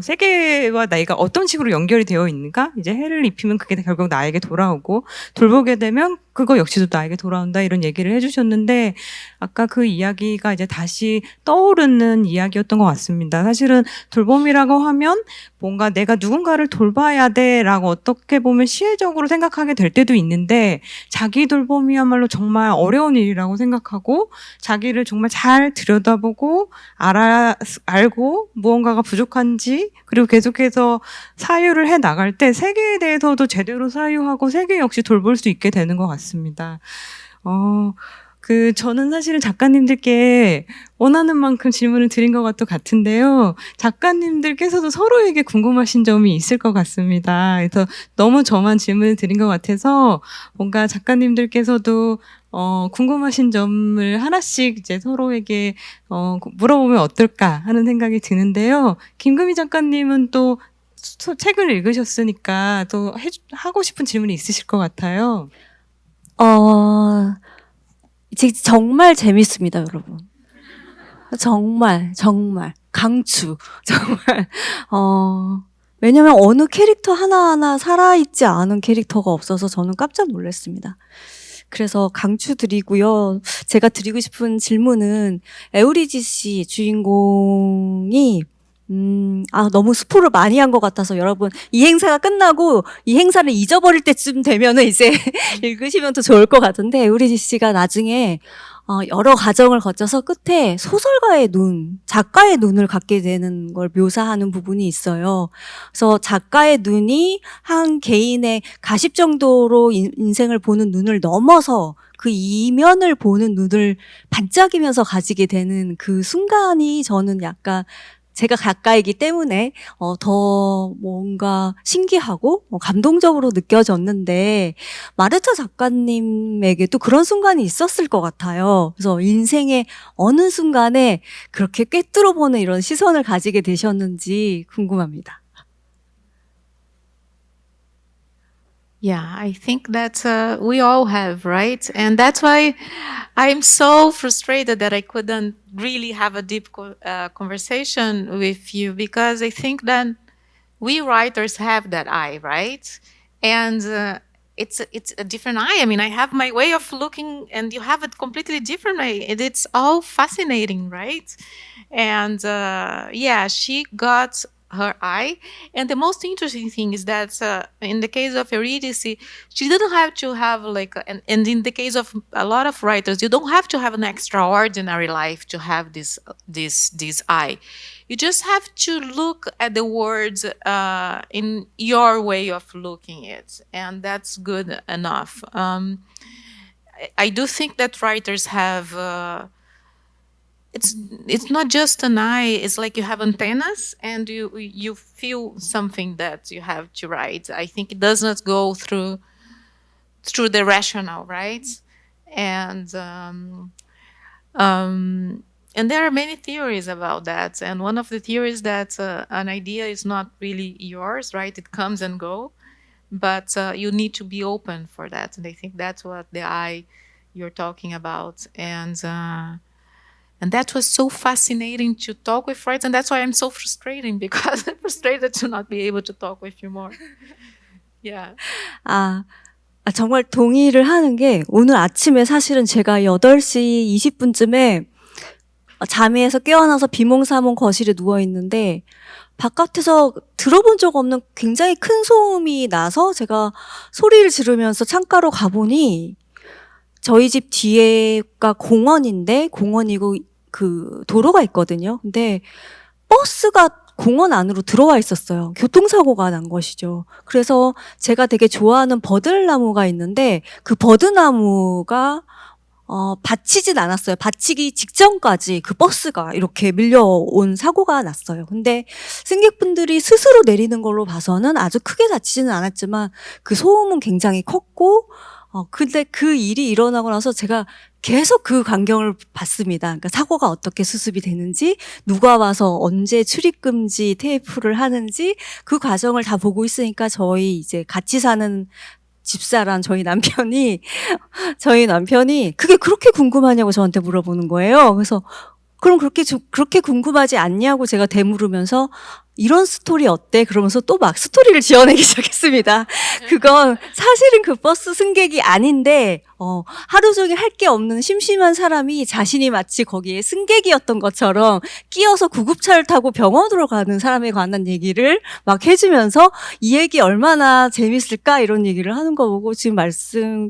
세계와 나이가 어떤 식으로 연결이 되어 있는가? 이제 해를 입히면 그게 결국 나에게 돌아오고, 돌보게 되면 그거 역시도 나에게 돌아온다, 이런 얘기를 해주셨는데, 아까 그 이야기가 이제 다시 떠오르는 이야기였던 것 같습니다. 사실은 돌봄이라고 하면 뭔가 내가 누군가를 돌봐야 돼라고 어떻게 보면 시혜적으로 생각하게 될 때도 있는데, 자기 돌봄이야말로 정말 어려운 일이라고 생각하고, 자기를 정말 잘 들여다보고 알고 무언가가 부족한지, 그리고 계속해서 사유를 해 나갈 때 세계에 대해서도 제대로 사유하고 세계 역시 돌볼 수 있게 되는 것 같습니다. 저는 사실은 작가님들께 원하는 만큼 질문을 드린 것 같은데요. 작가님들께서도 서로에게 궁금하신 점이 있을 것 같습니다. 그래서 너무 저만 질문을 드린 것 같아서 뭔가 작가님들께서도 궁금하신 점을 하나씩 이제 서로에게 물어보면 어떨까 하는 생각이 드는데요. 김금희 작가님은 또 책을 읽으셨으니까 또 하고 싶은 질문이 있으실 것 같아요. 정말 재밌습니다, 여러분. 정말 강추. 정말 왜냐면 어느 캐릭터 하나하나 살아있지 않은 캐릭터가 없어서 저는 깜짝 놀랐습니다. 그래서 강추드리고요. 제가 드리고 싶은 질문은 에우리디시 주인공이 너무 스포를 많이 한 것 같아서 여러분 이 행사가 끝나고 이 행사를 잊어버릴 때쯤 되면은 이제 읽으시면 더 좋을 것 같은데 에우리디시가 나중에 여러 과정을 거쳐서 끝에 소설가의 눈, 작가의 눈을 갖게 되는 걸 묘사하는 부분이 있어요. 그래서 작가의 눈이 한 개인의 가십 정도로 인생을 보는 눈을 넘어서 그 이면을 보는 눈을 반짝이면서 가지게 되는 그 순간이 저는 약간 제가 작가이기 때문에 더 뭔가 신기하고 감동적으로 느껴졌는데 마르타 작가님에게도 그런 순간이 있었을 것 같아요. 그래서 인생의 어느 순간에 그렇게 꿰뚫어보는 이런 시선을 가지게 되셨는지 궁금합니다. Yeah, I think that we all have, right? And that's why I'm so frustrated that I couldn't really have a deep conversation with you, because I think that we writers have that eye, right? And it's a different eye. I mean, I have my way of looking, and you have a completely different way. And it's all fascinating, right? And yeah, she got her eye. And the most interesting thing is that in the case of Eurydice, she didn't have to have like, and in the case of a lot of writers, you don't have to have an extraordinary life to have this eye. You just have to look at the words in your way of looking it, and that's good enough. I do think that writers have. It's not just an eye. It's like you have antennas, and you feel something that you have to write. I think it does not go through the rational, right? And there are many theories about that. And one of the theories that an idea is not really yours, right? It comes and go, but you need to be open for that. And I think that's what the eye you're talking about. And that was so fascinating to talk with writers, and that's why I'm so frustrating, because I'm frustrated to not be able to talk with you more. Yeah. 정말 동의를 하는 게 오늘 아침에 사실은 제가 8시 20분쯤에 잠에서 깨어나서 비몽사몽 거실에 누워있는데 바깥에서 들어본 적 없는 굉장히 큰 소음이 나서 제가 소리를 지르면서 창가로 가보니 저희 집 뒤에가 공원인데 공원이고 그 도로가 있거든요. 근데 버스가 공원 안으로 들어와 있었어요. 교통사고가 난 것이죠. 그래서 제가 되게 좋아하는 버들나무가 있는데 그 버드나무가 받치진 않았어요. 받치기 직전까지 그 버스가 이렇게 밀려온 사고가 났어요. 근데 승객분들이 스스로 내리는 걸로 봐서는 아주 크게 다치지는 않았지만 그 소음은 굉장히 컸고 근데 그 일이 일어나고 나서 제가 계속 그 광경을 봤습니다. 그러니까 사고가 어떻게 수습이 되는지, 누가 와서 언제 출입금지 테이프를 하는지 그 과정을 다 보고 있으니까 저희 이제 같이 사는 집사람 저희 남편이 그게 그렇게 궁금하냐고 저한테 물어보는 거예요. 그래서 그럼 그렇게 궁금하지 않냐고 제가 되물으면서 이런 스토리 어때? 그러면서 또 막 스토리를 지어내기 시작했습니다. 그건 사실은 그 버스 승객이 아닌데 하루 종일 할 게 없는 심심한 사람이 자신이 마치 거기에 승객이었던 것처럼 끼어서 구급차를 타고 병원으로 가는 사람에 관한 얘기를 막 해주면서 이 얘기 얼마나 재밌을까 이런 얘기를 하는 거 보고 지금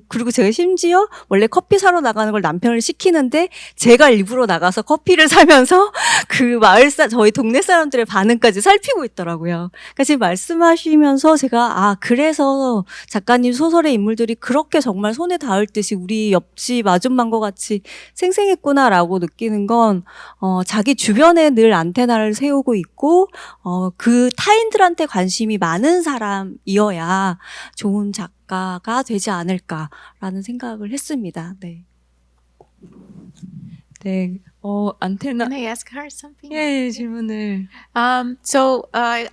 그리고 제가 심지어 원래 커피 사러 나가는 걸 남편을 시키는데 제가 일부러 나가서 커피를 사면서 그 저희 동네 사람들의 반응까지 살피고 있더라고요. 그러니까 지금 말씀하시면서 제가 그래서 작가님 소설의 인물들이 그렇게 정말 손에 닿을 듯이 우리 옆집 아줌마과 같이 생생했구나라고 느끼는 건 자기 주변에 늘 안테나를 세우고 있고 그 타인들한테 관심이 많은 사람이어야 좋은 작가가 되지 않을까라는 생각을 했습니다. 네. 네, 안테나, Can I ask her something? 예, 질문을. I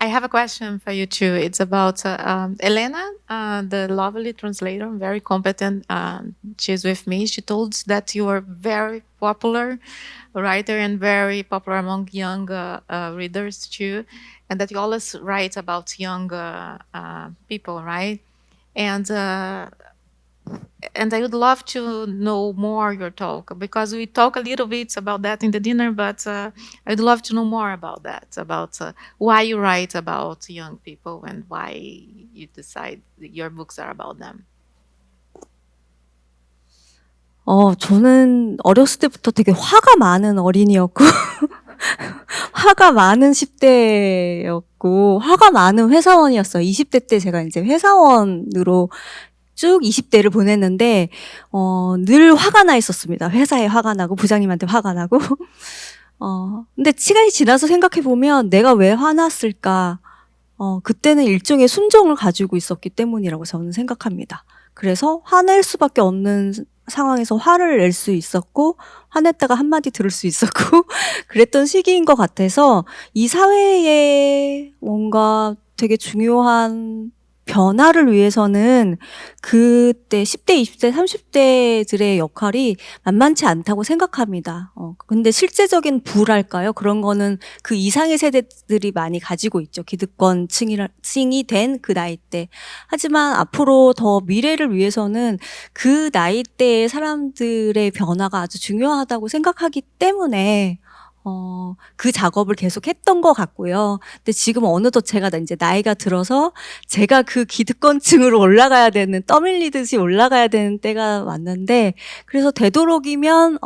have a question for you too. It's about Elena, the lovely translator, very competent. She's with me. She told us that you are very popular writer and very popular among young readers too, and that you always write about young people, right? And I would love to know more your talk because we talk a little bit about that in the dinner, but I'd love to know more about that, about why you write about young people and why you decide that your books are about them. 저는 어렸을 때부터 되게 화가 많은 어린이였고, 화가 많은 10대였고, 화가 많은 회사원이었어요. 20대 때 제가 이제 회사원으로 쭉 20대를 보냈는데, 늘 화가 나 있었습니다. 회사에 화가 나고, 부장님한테 화가 나고. 근데 시간이 지나서 생각해보면 내가 왜 화났을까? 그때는 일종의 순정을 가지고 있었기 때문이라고 저는 생각합니다. 그래서 화낼 수밖에 없는 상황에서 화를 낼 수 있었고, 화냈다가 한마디 들을 수 있었고, 그랬던 시기인 것 같아서 이 사회에 뭔가 되게 중요한 변화를 위해서는 그때 10대, 20대, 30대들의 역할이 만만치 않다고 생각합니다. 근데 실제적인 부랄까요? 그런 거는 그 이상의 세대들이 많이 가지고 있죠. 기득권층이 된 그 나이 때. 하지만 앞으로 더 미래를 위해서는 그 나이대의 사람들의 변화가 아주 중요하다고 생각하기 때문에 그 작업을 계속 했던 것 같고요. 근데 지금 어느덧 제가 이제 나이가 들어서 제가 그 기득권층으로 올라가야 되는, 떠밀리듯이 올라가야 되는 때가 왔는데, 그래서 되도록이면,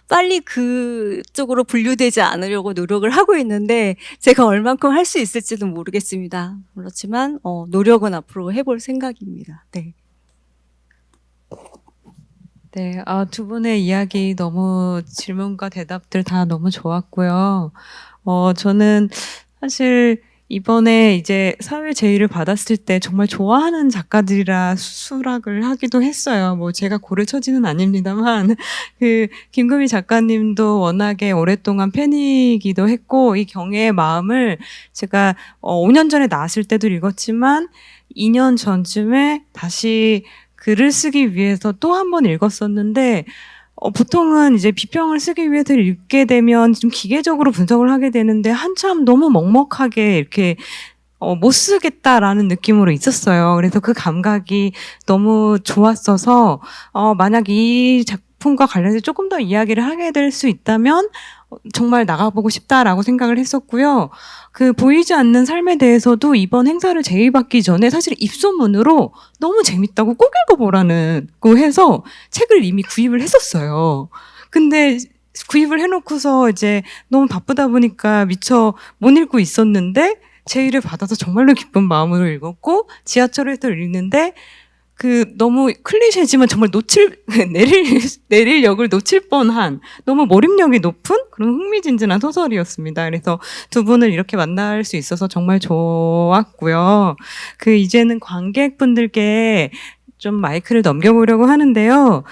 빨리 그쪽으로 분류되지 않으려고 노력을 하고 있는데, 제가 얼만큼 할 수 있을지는 모르겠습니다. 그렇지만, 노력은 앞으로 해볼 생각입니다. 네. 네, 두 분의 이야기 너무 질문과 대답들 다 너무 좋았고요. 저는 사실 이번에 이제 사회 제의를 받았을 때 정말 좋아하는 작가들이라 수락을 하기도 했어요. 뭐 제가 고를 처지는 아닙니다만, 김금희 작가님도 워낙에 오랫동안 팬이기도 했고, 이 경애의 마음을 제가 5년 전에 나왔을 때도 읽었지만, 2년 전쯤에 다시 글을 쓰기 위해서 또 한 번 읽었었는데, 보통은 이제 비평을 쓰기 위해서 읽게 되면 좀 기계적으로 분석을 하게 되는데, 한참 너무 먹먹하게 이렇게 못 쓰겠다라는 느낌으로 있었어요. 그래서 그 감각이 너무 좋았어서, 만약 이 작품과 관련해서 조금 더 이야기를 하게 될 수 있다면 정말 나가보고 싶다라고 생각을 했었고요. 그 보이지 않는 삶에 대해서도 이번 행사를 제의받기 전에 사실 입소문으로 너무 재밌다고 꼭 읽어보라는 거 해서 책을 이미 구입을 했었어요. 근데 구입을 해놓고서 이제 너무 바쁘다 보니까 미처 못 읽고 있었는데, 제의를 받아서 정말로 기쁜 마음으로 읽었고, 지하철에서 읽는데 너무 클리셰지만 정말 내릴 역을 놓칠 뻔한 너무 몰입력이 높은 그런 흥미진진한 소설이었습니다. 그래서 두 분을 이렇게 만날 수 있어서 정말 좋았고요. 이제는 관객분들께 좀 마이크를 넘겨보려고 하는데요.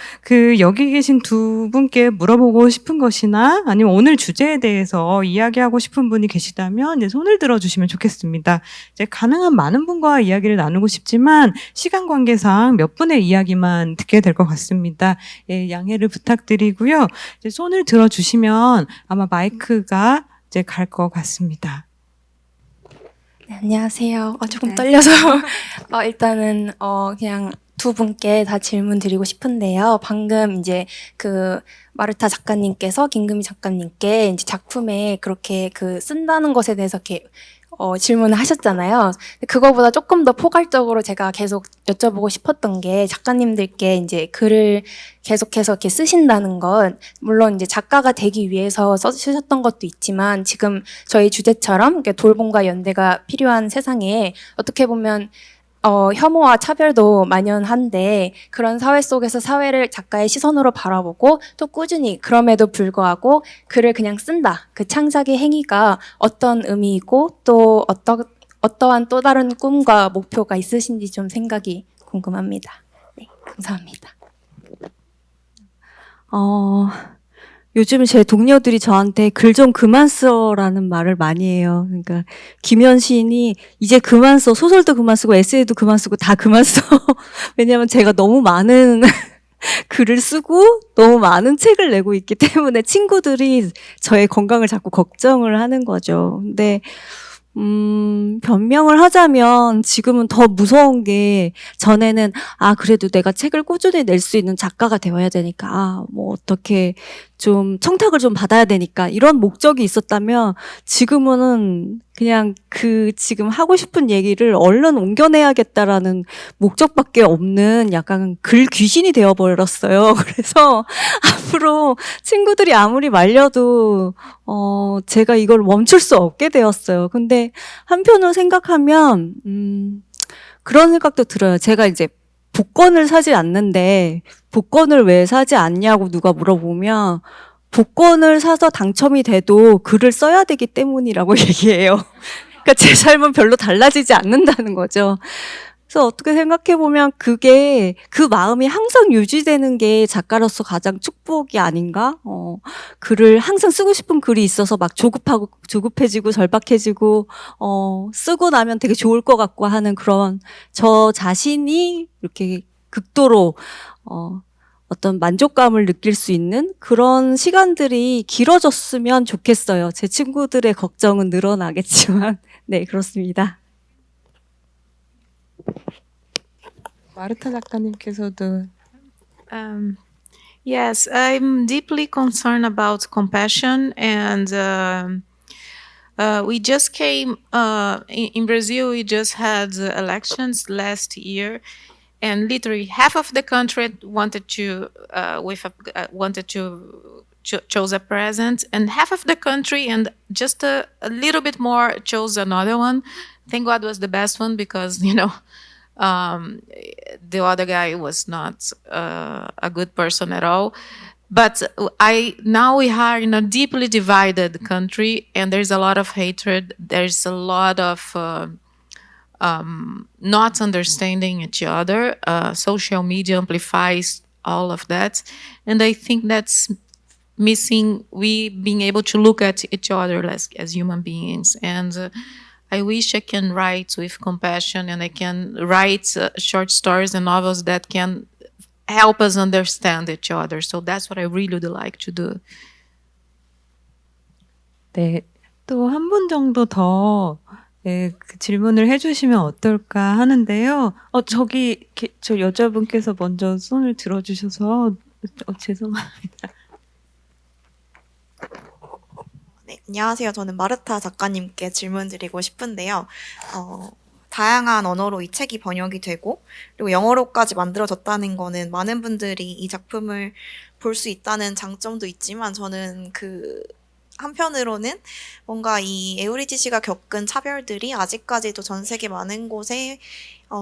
여기 계신 두 분께 물어보고 싶은 것이나 아니면 오늘 주제에 대해서 이야기하고 싶은 분이 계시다면 이제 손을 들어주시면 좋겠습니다. 이제 가능한 많은 분과 이야기를 나누고 싶지만 시간 관계상 몇 분의 이야기만 듣게 될 것 같습니다. 예, 양해를 부탁드리고요. 이제 손을 들어주시면 아마 마이크가 이제 갈 것 같습니다. 네, 안녕하세요. 조금 떨려서 일단은 그냥 두 분께 다 질문 드리고 싶은데요. 방금 이제 마르타 작가님께서 김금희 작가님께 이제 작품에 그렇게 쓴다는 것에 대해서 이렇게 질문을 하셨잖아요. 그거보다 조금 더 포괄적으로 제가 계속 여쭤보고 싶었던 게, 작가님들께 이제 글을 계속해서 이렇게 쓰신다는 건 물론 이제 작가가 되기 위해서 쓰셨던 것도 있지만, 지금 저희 주제처럼 돌봄과 연대가 필요한 세상에 어떻게 보면 혐오와 차별도 만연한데, 그런 사회 속에서 사회를 작가의 시선으로 바라보고 또 꾸준히 그럼에도 불구하고 글을 그냥 쓴다. 그 창작의 행위가 어떤 의미이고 또 어떠한 또 다른 꿈과 목표가 있으신지 좀 생각이 궁금합니다. 네, 감사합니다. 요즘 제 동료들이 저한테 글 좀 그만 써라는 말을 많이 해요. 그러니까 김현 시인이 이제 그만 써, 소설도 그만 쓰고 에세이도 그만 쓰고 다 그만 써. 왜냐하면 제가 너무 많은 글을 쓰고 너무 많은 책을 내고 있기 때문에 친구들이 저의 건강을 자꾸 걱정을 하는 거죠. 근데 변명을 하자면 지금은 더 무서운 게 전에는 그래도 내가 책을 꾸준히 낼 수 있는 작가가 되어야 되니까 뭐 어떻게 좀 청탁을 좀 받아야 되니까 이런 목적이 있었다면 지금은 그냥 그 지금 하고 싶은 얘기를 얼른 옮겨내야겠다라는 목적밖에 없는 약간 글 귀신이 되어버렸어요. 그래서 앞으로 친구들이 아무리 말려도 제가 이걸 멈출 수 없게 되었어요. 근데 한편으로 생각하면 그런 생각도 들어요. 제가 이제 복권을 사지 않는데 복권을 왜 사지 않냐고 누가 물어보면 복권을 사서 당첨이 돼도 글을 써야 되기 때문이라고 얘기해요. 그러니까 제 삶은 별로 달라지지 않는다는 거죠. 그래서 어떻게 생각해보면 그게 그 마음이 항상 유지되는 게 작가로서 가장 축복이 아닌가? 글을 항상 쓰고 싶은 글이 있어서 막 조급해지고 절박해지고 쓰고 나면 되게 좋을 것 같고 하는 그런 저 자신이 이렇게 극도로 어떤 만족감을 느낄 수 있는 그런 시간들이 길어졌으면 좋겠어요. 제 친구들의 걱정은 늘어나겠지만 네, 그렇습니다. 마르타 작가님께서도 Yes, I'm deeply concerned about compassion, and we just came in Brazil. We just had elections last year, and literally half of the country wanted to chose a president, and half of the country and just a little bit more chose another one. Thank God was the best one, because the other guy was not a good person at all. But now we are in a deeply divided country, and there's a lot of hatred. There's a lot of not understanding each other. Social media amplifies all of that, and I think that's missing. We being able to look at each other as human beings, and I wish I can write with compassion, and I can write short stories and novels that can help us understand each other. So that's what I really would like to do. 네, 또 한 분 정도 더 그 질문을 해주시면 어떨까 하는데요. 저기 저 여자분께서 먼저 손을 들어주셔서 죄송합니다. 네, 안녕하세요. 저는 마르타 작가님께 질문 드리고 싶은데요. 다양한 언어로 이 책이 번역이 되고, 그리고 영어로까지 만들어졌다는 거는 많은 분들이 이 작품을 볼 수 있다는 장점도 있지만, 저는 한편으로는 뭔가 이 에우리지 씨가 겪은 차별들이 아직까지도 전 세계 많은 곳에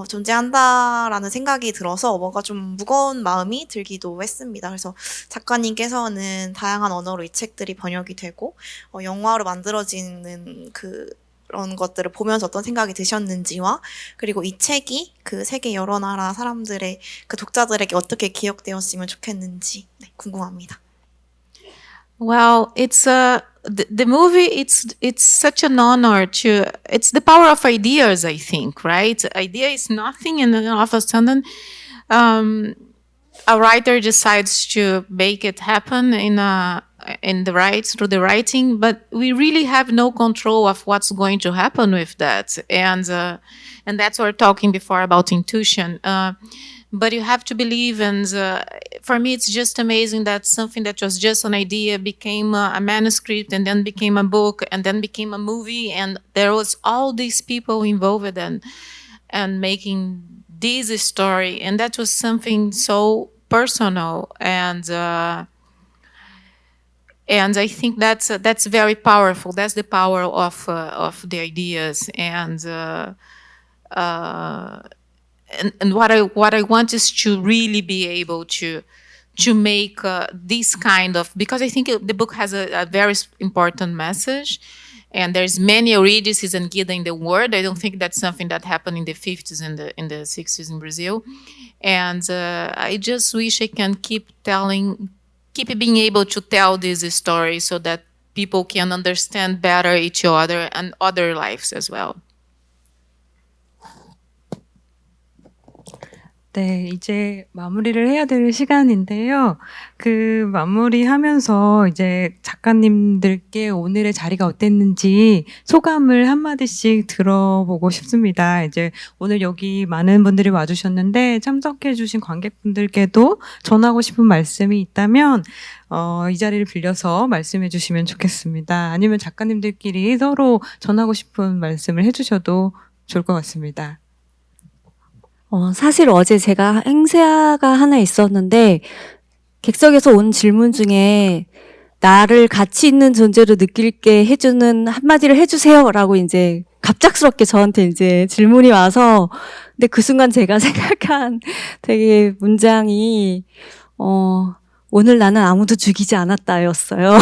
존재한다라는 생각이 들어서 뭔가 좀 무거운 마음이 들기도 했습니다. 그래서 작가님께서는 다양한 언어로 이 책들이 번역이 되고 영화로 만들어지는 그런 것들을 보면서 어떤 생각이 드셨는지와, 그리고 이 책이 그 세계 여러 나라 사람들의 그 독자들에게 어떻게 기억되었으면 좋겠는지 궁금합니다. Well, it's the movie. It's such an honor to. It's the power of ideas, I think. Right? Idea is nothing, and then all of a sudden, a writer decides to make it happen through the writing. But we really have no control of what's going to happen with that, and that's what we're talking before about intuition. But you have to believe, and for me, it's just amazing that something that was just an idea became a manuscript, and then became a book, and then became a movie, and there was all these people involved and making this story, and that was something so personal, and I think that's very powerful. That's the power of the ideas, and what I want is to really be able to make this kind of, because I think the book has a very important message, and there's many Eurídices and Guida in the world. I don't think that's something that happened in the 50s and in the 60s in Brazil, and I just wish I can keep telling keep being able to tell these stories so that people can understand better each other and other lives as well. 네, 이제 마무리를 해야 될 시간인데요. 그 마무리하면서 이제 작가님들께 오늘의 자리가 어땠는지 소감을 한마디씩 들어보고 싶습니다. 이제 오늘 여기 많은 분들이 와주셨는데 참석해주신 관객분들께도 전하고 싶은 말씀이 있다면 이 자리를 빌려서 말씀해 주시면 좋겠습니다. 아니면 작가님들끼리 서로 전하고 싶은 말씀을 해주셔도 좋을 것 같습니다. 사실 어제 제가 행사가 하나 있었는데 객석에서 온 질문 중에 나를 가치 있는 존재로 느낄게 해주는 한마디를 해주세요라고 이제 갑작스럽게 저한테 이제 질문이 와서 근데 그 순간 제가 생각한 되게 문장이 오늘 나는 아무도 죽이지 않았다였어요.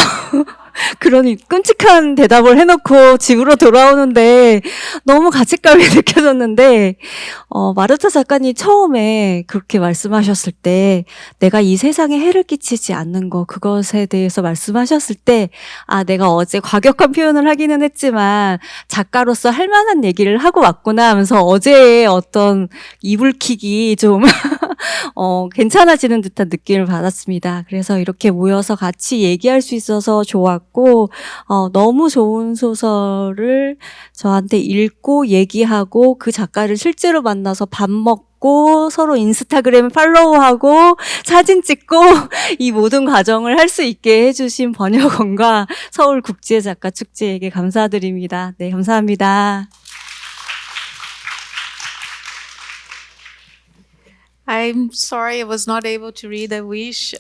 그러니 끔찍한 대답을 해놓고 집으로 돌아오는데 너무 가책감이 느껴졌는데 마르타 작가님 처음에 그렇게 말씀하셨을 때 내가 이 세상에 해를 끼치지 않는 거 그것에 대해서 말씀하셨을 때 내가 어제 과격한 표현을 하기는 했지만 작가로서 할 만한 얘기를 하고 왔구나 하면서 어제의 어떤 이불킥이 좀 괜찮아지는 듯한 느낌을 받았습니다. 그래서 이렇게 모여서 같이 얘기할 수 있어서 좋았고 너무 좋은 소설을 저한테 읽고 얘기하고 그 작가를 실제로 만나서 밥 먹고 서로 인스타그램 팔로우하고 사진 찍고 이 모든 과정을 할 수 있게 해주신 번역원과 서울국제작가축제에게 감사드립니다. 네, 감사합니다. I'm sorry I was not able to read A Wish.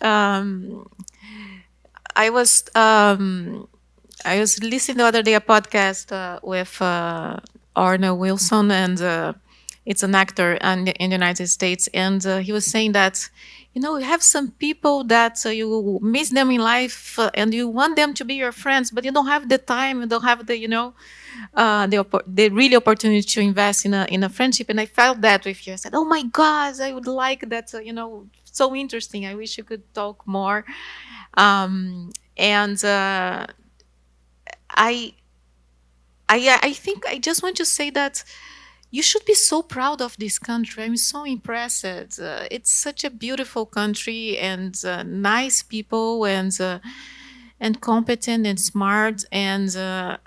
I was listening the other day a podcast with Arnold Wilson, and it's an actor in the United States, and he was saying that you have some people that you miss them in life, and you want them to be your friends, but you don't have the time, you don't have the the really opportunity to invest in a friendship. And I felt that with you. I said, "Oh my God, I would like that. So interesting. I wish you could talk more." I think I just want to say that you should be so proud of this country. I'm so impressed. It's such a beautiful country, and nice people, and competent and smart. And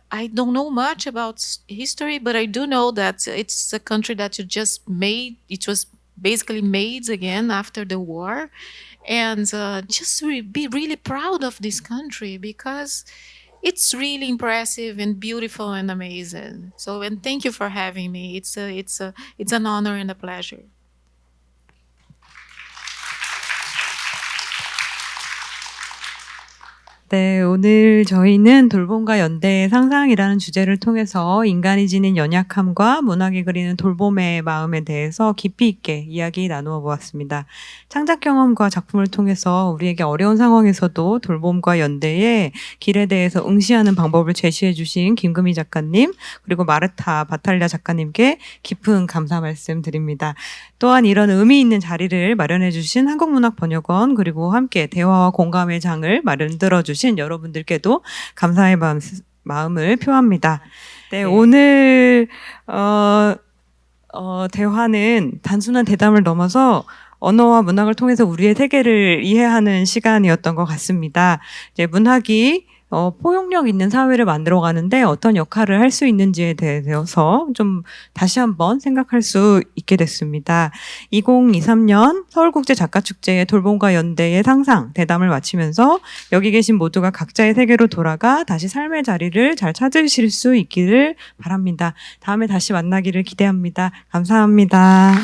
I don't know much about history, but I do know that it's a country that you just made. It was basically made again after the war. And just be really proud of this country, because it's really impressive and beautiful and amazing. So, and thank you for having me. It's an honor and a pleasure. 네, 오늘 저희는 돌봄과 연대의 상상이라는 주제를 통해서 인간이 지닌 연약함과 문학이 그리는 돌봄의 마음에 대해서 깊이 있게 이야기 나누어 보았습니다. 창작 경험과 작품을 통해서 우리에게 어려운 상황에서도 돌봄과 연대의 길에 대해서 응시하는 방법을 제시해 주신 김금희 작가님, 그리고 마르타 바탈랴 작가님께 깊은 감사 말씀드립니다. 또한 이런 의미 있는 자리를 마련해 주신 한국문학번역원, 그리고 함께 대화와 공감의 장을 만들어 주신 여러분들께도 감사의 마음을 표합니다. 네, 오늘 대화는 단순한 대담을 넘어서 언어와 문학을 통해서 우리의 세계를 이해하는 시간이었던 것 같습니다. 이제 문학이 포용력 있는 사회를 만들어가는데 어떤 역할을 할 수 있는지에 대해서 좀 다시 한번 생각할 수 있게 됐습니다. 2023년 서울국제작가축제의 돌봄과 연대의 상상 대담을 마치면서 여기 계신 모두가 각자의 세계로 돌아가 다시 삶의 자리를 잘 찾으실 수 있기를 바랍니다. 다음에 다시 만나기를 기대합니다. 감사합니다.